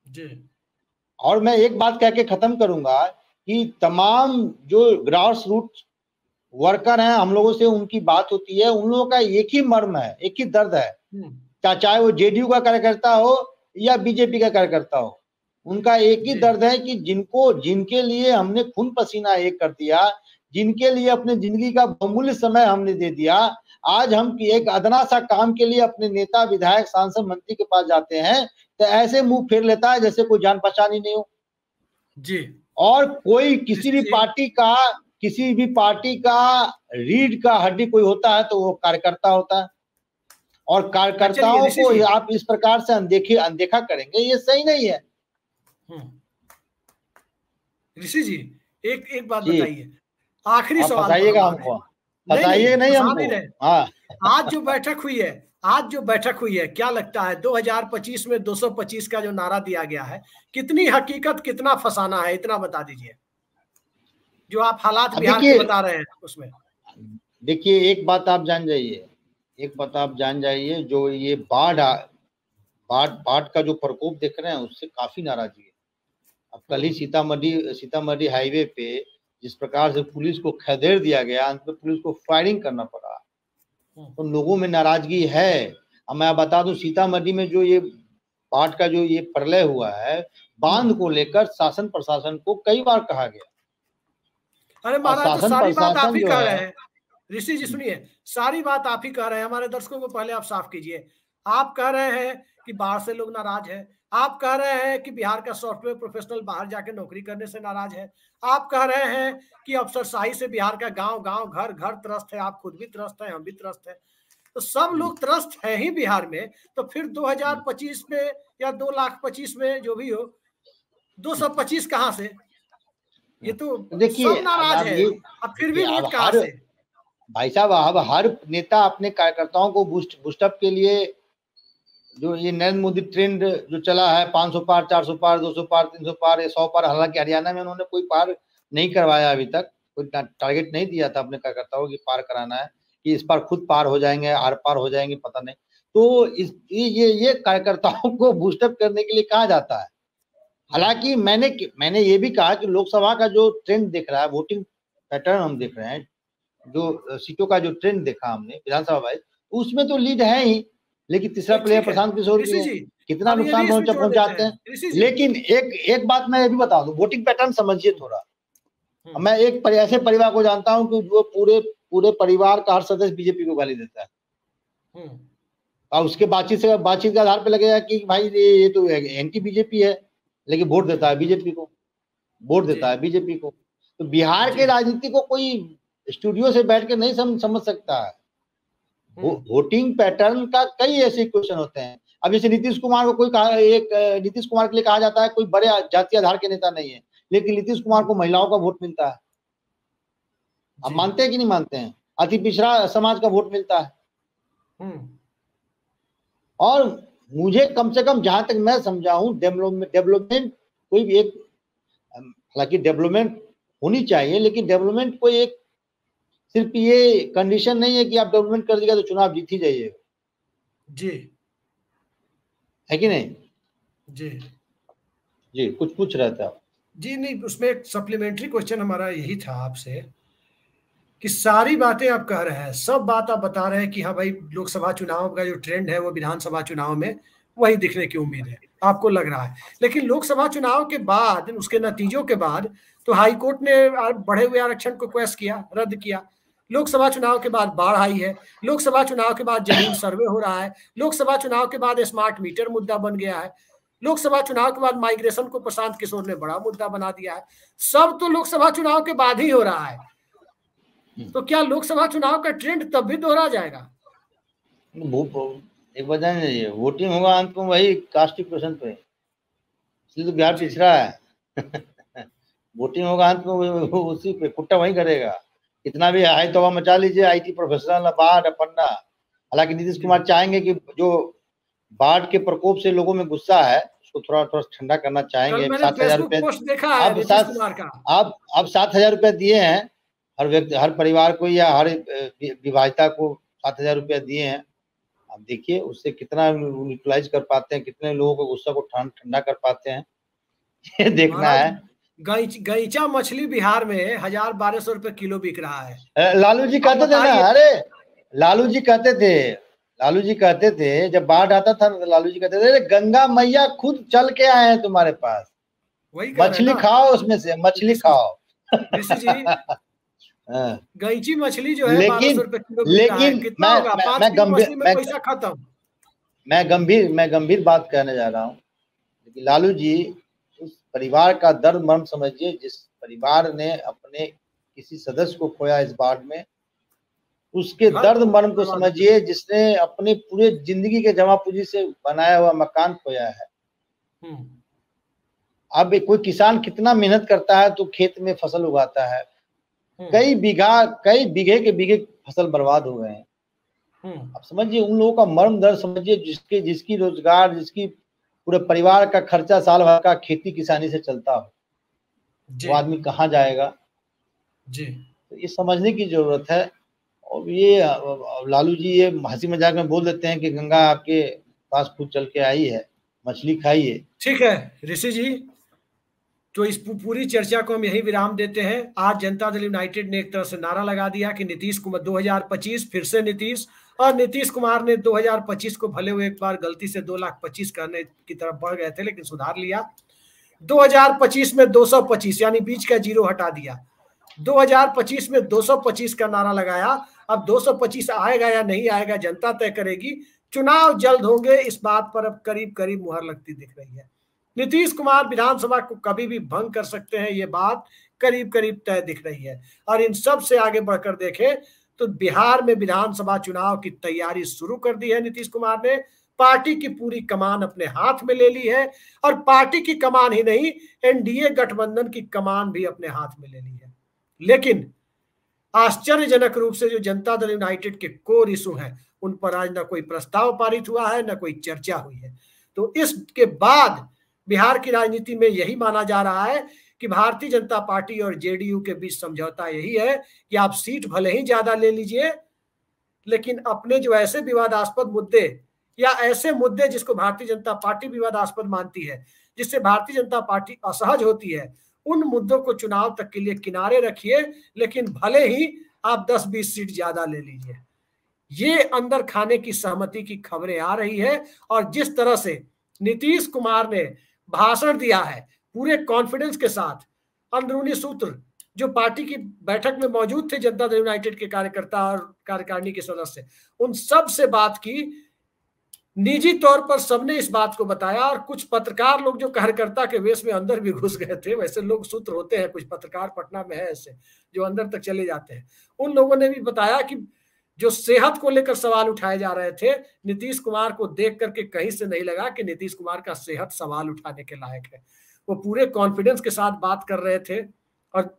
जी। और मैं एक बात कह के खत्म करूंगा कि तमाम जो ग्रास रूट वर्कर हैं, हम लोगों से उनकी बात होती है, उन लोगों का एक ही मर्म है, एक ही दर्द है, चाहे वो जेडीयू का कार्यकर्ता हो या बीजेपी का कार्यकर्ता हो, उनका एक ही दर्द है कि जिनके लिए हमने खून पसीना एक कर दिया, जिनके लिए अपने जिंदगी का बहुमूल्य समय हमने दे दिया, आज हम एक अदना सा काम के लिए अपने नेता विधायक सांसद मंत्री के पास जाते हैं तो ऐसे मुंह फेर लेता है जैसे कोई जान पहचान ही नहीं हो जी। और कोई किसी भी पार्टी का रीढ़ का हड्डी कोई होता है तो वो कार्यकर्ता होता है और कार्यकर्ताओं को आप इस प्रकार से अनदेखा करेंगे, ये सही नहीं है। ऋषि जी एक बात बताइए, आखिरी सवाल बताइएगा हमको, बताइए नहीं हमको। हाँ, आज जो बैठक हुई है क्या लगता है 2025 में 225 का जो नारा दिया गया है, कितनी हकीकत कितना फसाना है, इतना बता दीजिए जो आप हालात बिहार के बता रहे हैं उसमें। देखिए एक बात आप जान जाइए, जो ये बाढ़ का जो प्रकोप देख रहे हैं उससे काफी नाराजगी है। अब कल ही सीतामढ़ी हाईवे पे जिस प्रकार से पुलिस को खदेड़ दिया गया, अंत में पुलिस को फायरिंग करना पड़ा, तो लोगों में नाराजगी है। अब मैं बता दूं सीतामढ़ी में जो ये बाढ़ का जो ये प्रलय हुआ है, बांध को लेकर शासन प्रशासन को कई बार कहा गया। अरे महाराज तो सारी बात आप ही कह रहे हैं। ऋषि जी सुनिए, सारी बात आप ही कह रहे हैं, हमारे दर्शकों को पहले आप साफ कीजिए। आप कह रहे हैं कि बाहर से लोग नाराज है, आप कह रहे हैं कि बिहार का सॉफ्टवेयर प्रोफेशनल बाहर जाके नौकरी करने से नाराज है, आप कह रहे हैं कि अफसरशाही से बिहार का गांव घर घर त्रस्त है, आप खुद भी त्रस्त है, हम भी त्रस्त है, तो सब लोग त्रस्त है ही बिहार में। तो फिर 2025 में या 2,25,000 में जो भी हो, 225 कहां से? ये तो देखिए सब नाराज है, अब फिर भी वोट कहां से? भाई साहब, अब हर नेता अपने कार्यकर्ताओं को बूस्टअप के लिए जो ये नरेंद्र मोदी ट्रेंड जो चला है 500 पार, 400 पार, 200 पार, 300 पार, 100 पार, हालांकि हरियाणा में उन्होंने कोई पार नहीं करवाया अभी तक, कोई टारगेट नहीं दिया था अपने कार्यकर्ताओं की पार कराना है कि इस बार खुद पार हो जाएंगे, आर पार हो जाएंगे, पता नहीं। तो ये कार्यकर्ताओं को बूस्टअप करने के लिए कहा जाता है। हालांकि मैंने ये भी कहा कि लोकसभा का जो ट्रेंड दिख रहा है, वोटिंग पैटर्न हम देख रहे हैं, जो सीटों का जो ट्रेंड देखा हमने विधानसभा वाइज, उसमें तो लीड है ही, लेकिन तीसरा प्लेयर प्रशांत किशोर भी है, कितना नुकसान पहुंचाते हैं। लेकिन एक बात मैं ये भी बता दूं, वोटिंग पैटर्न समझिए थोड़ा। मैं एक ऐसे परिवार को जानता हूं कि जो पूरे परिवार का हर सदस्य बीजेपी को गाली देता है, और उसके बातचीत के आधार पर लगेगा कि भाई ये तो एंटी बीजेपी है, लेकिन वोट देता है बीजेपी को, तो बिहार के राजनीति को कोई स्टूडियो से बैठ के नहीं समझ सकता है। वोटिंग पैटर्न का कई ऐसे क्वेश्चन होते हैं। अब जैसे नीतीश कुमार को नीतीश कुमार के लिए कहा जाता है कोई बड़े जातीय आधार के नेता नहीं है, लेकिन नीतीश कुमार को महिलाओं का वोट मिलता है। आप मानते हैं कि नहीं मानते हैं? अति पिछड़ा समाज का वोट मिलता है। और मुझे कम से कम जहां तक मैं समझा हूं, डेवलपमेंट कोई भी एक, हालांकि डेवलपमेंट होनी चाहिए, लेकिन डेवलपमेंट कोई एक सिर्फ ये कंडीशन नहीं है कि आप डेवलपमेंट कर दीजिएगा तो चुनाव जीत ही जाइए जी, है कि नहीं? जी कुछ पूछ रहा था जी। नहीं, उसमें एक सप्लीमेंट्री क्वेश्चन हमारा यही था आपसे कि सारी बातें आप कह रहे हैं, सब बात आप बता रहे हैं कि हाँ भाई लोकसभा चुनाव का जो ट्रेंड है वो विधानसभा चुनाव में वही दिखने की उम्मीद है, आपको लग रहा है। लेकिन लोकसभा चुनाव के बाद, उसके नतीजों के बाद तो हाईकोर्ट ने बढ़े हुए आरक्षण को क्वेश किया, रद्द किया। लोकसभा चुनाव के बाद बाढ़ आई है, लोकसभा चुनाव के बाद जमीन सर्वे हो रहा है, लोकसभा चुनाव के बाद स्मार्ट मीटर मुद्दा बन गया है, लोकसभा चुनाव के बाद माइग्रेशन को प्रशांत किशोर ने बड़ा मुद्दा बना दिया है। सब तो लोकसभा चुनाव के बाद ही हो रहा है, तो क्या लोकसभा चुनाव का ट्रेंड तब भी दोहरा जाएगा? एक वजह नहीं है, वोटिंग होगा अंत में वही कास्ट इक्वेशन पे, इसलिए तो बिहार पिछड़ा है। वोटिंग होगा अंत में उसी पे कुट्टा वही करेगा, कितना भी हाई तौबा मचा लीजिए, आईटी प्रोफेशनल बाढ़ पन्ना। हालांकि नीतीश कुमार चाहेंगे कि जो बाढ़ के प्रकोप से लोगों में गुस्सा है उसको थोड़ा ठंडा करना चाहेंगे। 7,000 रुपए अब 7,000 रुपया दिए हैं हर व्यक्ति, हर परिवार को या हर विवाहिता को 7,000 रुपया दिए हैं। अब देखिए उससे कितना यूटिलाइज कर पाते हैं, कितने लोगों को गुस्सा को ठंडा कर पाते हैं, ये देखना है। गईचा मछली बिहार में 1,000-1,200 रुपए किलो बिक रहा है। लालू जी कहते थे ना, अरे लालू जी कहते थे जब बाढ़ आता था ना, लालू जी कहते थे गंगा मैया खुद चल के आए हैं तुम्हारे पास, मछली खाओ, उसमें से मछली खाओ। गईची मछली जो है 1,200 रुपए किलो बिक रहा है, कितना होगा? 5 किलो मछली में पैसा खत्म। मैं गंभीर बात कहने जा रहा हूँ, लेकिन लालू जी उस परिवार का दर्द मर्म समझिए, जिस परिवार ने अपने किसी सदस्य को खोया इस बाढ़ में, उसके दर्द मर्म को समझिए, जिसने अपने पूरे जिंदगी के जमा पूंजी से बनाया हुआ मकान खोया है। अब कोई किसान कितना मेहनत करता है तो खेत में फसल उगाता है, कई बीघे के बीघे फसल बर्बाद हो गए हैं। अब समझिए उन लोगों का मर्म दर्द समझिए, जिसकी रोजगार, जिसकी पूरे परिवार का खर्चा साल भर का खेती किसानी से चलता हो, वो आदमी कहाँ जाएगा जी? तो ये समझने की जरूरत है। और ये लालू जी ये हंसी मजाक में बोल देते हैं कि गंगा आपके पास खुद चल के आई है, मछली खाइए। ठीक है ऋषि जी, तो इस पूरी चर्चा को हम यही विराम देते हैं। आज जनता दल यूनाइटेड ने एक तरह से नारा लगा दिया कि नीतीश कुमार 2025 फिर से नीतीश, और नीतीश कुमार ने 2025 को भले हुए एक बार गलती से 2,25,000 करने की तरफ बढ़ गए थे, लेकिन सुधार लिया। 2025 में 225 यानी बीच का जीरो हटा दिया। 2025 में 225 का नारा लगाया। अब 225 आएगा या नहीं आएगा जनता तय करेगी। चुनाव जल्द होंगे, इस बात पर अब करीब करीब मुहर लगती दिख रही है। नीतीश कुमार विधानसभा को कभी भी भंग कर सकते हैं, ये बात करीब करीब तय दिख रही है। और इन सब से आगे बढ़कर देखें तो बिहार में विधानसभा चुनाव की तैयारी शुरू कर दी है नीतीश कुमार ने। पार्टी की पूरी कमान अपने हाथ में ले ली है, और पार्टी की कमान ही नहीं, एनडीए गठबंधन की कमान भी अपने हाथ में ले ली है। लेकिन आश्चर्यजनक रूप से जो जनता दल यूनाइटेड के कोर इशू हैं, उन पर आज न कोई प्रस्ताव पारित हुआ है, न कोई चर्चा हुई है। तो इसके बाद बिहार की राजनीति में यही माना जा रहा है कि भारतीय जनता पार्टी और जेडीयू के बीच समझौता यही है कि आप सीट भले ही ज्यादा ले लीजिए, लेकिन अपने जो ऐसे विवादास्पद मुद्दे या ऐसे मुद्दे जिसको भारतीय जनता पार्टी विवादास्पद मानती है, जिससे भारतीय जनता पार्टी असहज होती है, उन मुद्दों को चुनाव तक के लिए किनारे रखिए, लेकिन भले ही आप 10-20 सीट ज्यादा ले लीजिए। ये अंदर खाने की सहमति की खबरें आ रही है। और जिस तरह से नीतीश कुमार ने भाषण दिया है पूरे कॉन्फिडेंस के साथ, अंदरूनी सूत्र जो पार्टी की बैठक में मौजूद थे, जनता दल यूनाइटेड के कार्यकर्ता और कार्यकारिणी के सदस्य, उन सब से बात की। निजी तौर पर सबने इस बात को बताया, और कुछ पत्रकार लोग जो कार्यकर्ता के वेश में अंदर भी घुस गए थे, वैसे लोग सूत्र होते हैं, कुछ पत्रकार पटना में है ऐसे जो अंदर तक चले जाते हैं, उन लोगों ने भी बताया कि जो सेहत को लेकर सवाल उठाए जा रहे थे, नीतीश कुमार को देख करके कहीं से नहीं लगा कि नीतीश कुमार का सेहत सवाल उठाने के लायक है। वो पूरे कॉन्फिडेंस के साथ बात कर रहे थे। और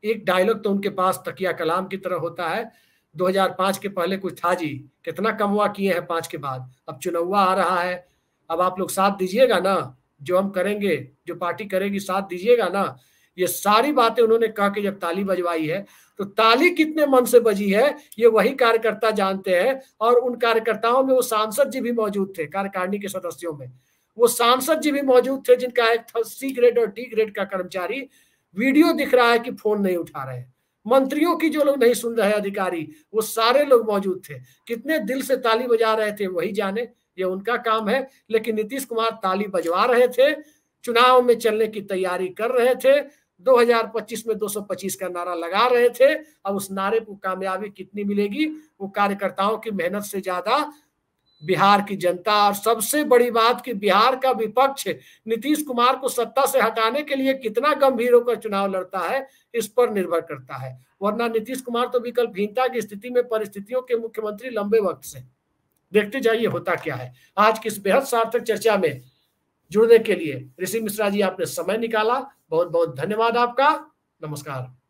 एक डायलॉग तो उनके पास तकिया कलाम की तरह होता है, 2005 के पहले कुछ था जी, कितना कम हुआ किए हैं 5 के बाद, अब चुनाव आ रहा है, अब आप लोग साथ दीजिएगा ना, जो हम करेंगे, जो पार्टी करेगी साथ दीजिएगा ना। ये सारी बातें उन्होंने कहा कि जब ताली बजवाई है, तो ताली कितने मन से बजी है ये वही कार्यकर्ता जानते हैं। और उन कार्यकर्ताओं में वो सांसद जी भी मौजूद थे, कार्यकारिणी के सदस्यों में वो सांसद जी भी मौजूद थे, जिनका एक था सी ग्रेड और डी ग्रेड का कर्मचारी, वीडियो दिख रहा है कि फोन नहीं उठा रहे हैं। मंत्रियों की जो लोग नहीं सुन रहे अधिकारी, वो सारे लोग मौजूद थे। कितने दिल से ताली बजा रहे थे वही जाने, ये उनका काम है। लेकिन नीतीश कुमार ताली बजवा रहे थे, चुनाव में चलने की तैयारी कर रहे थे, 2025 में 225 का नारा लगा रहे थे। अब उस नारे को कामयाबी कितनी मिलेगी, वो कार्यकर्ताओं की मेहनत से ज्यादा बिहार की जनता, और सबसे बड़ी बात कि बिहार का विपक्ष नीतीश कुमार को सत्ता से हटाने के लिए कितना गंभीर होकर चुनाव लड़ता है, इस पर निर्भर करता है। वरना नीतीश कुमार तो विकल्पहीनता की स्थिति में परिस्थितियों के मुख्यमंत्री लंबे वक्त से। देखते जाइए होता क्या है। आज की इस बेहद सार्थक चर्चा में जुड़ने के लिए ऋषि मिश्रा जी आपने समय निकाला, बहुत बहुत धन्यवाद आपका। नमस्कार।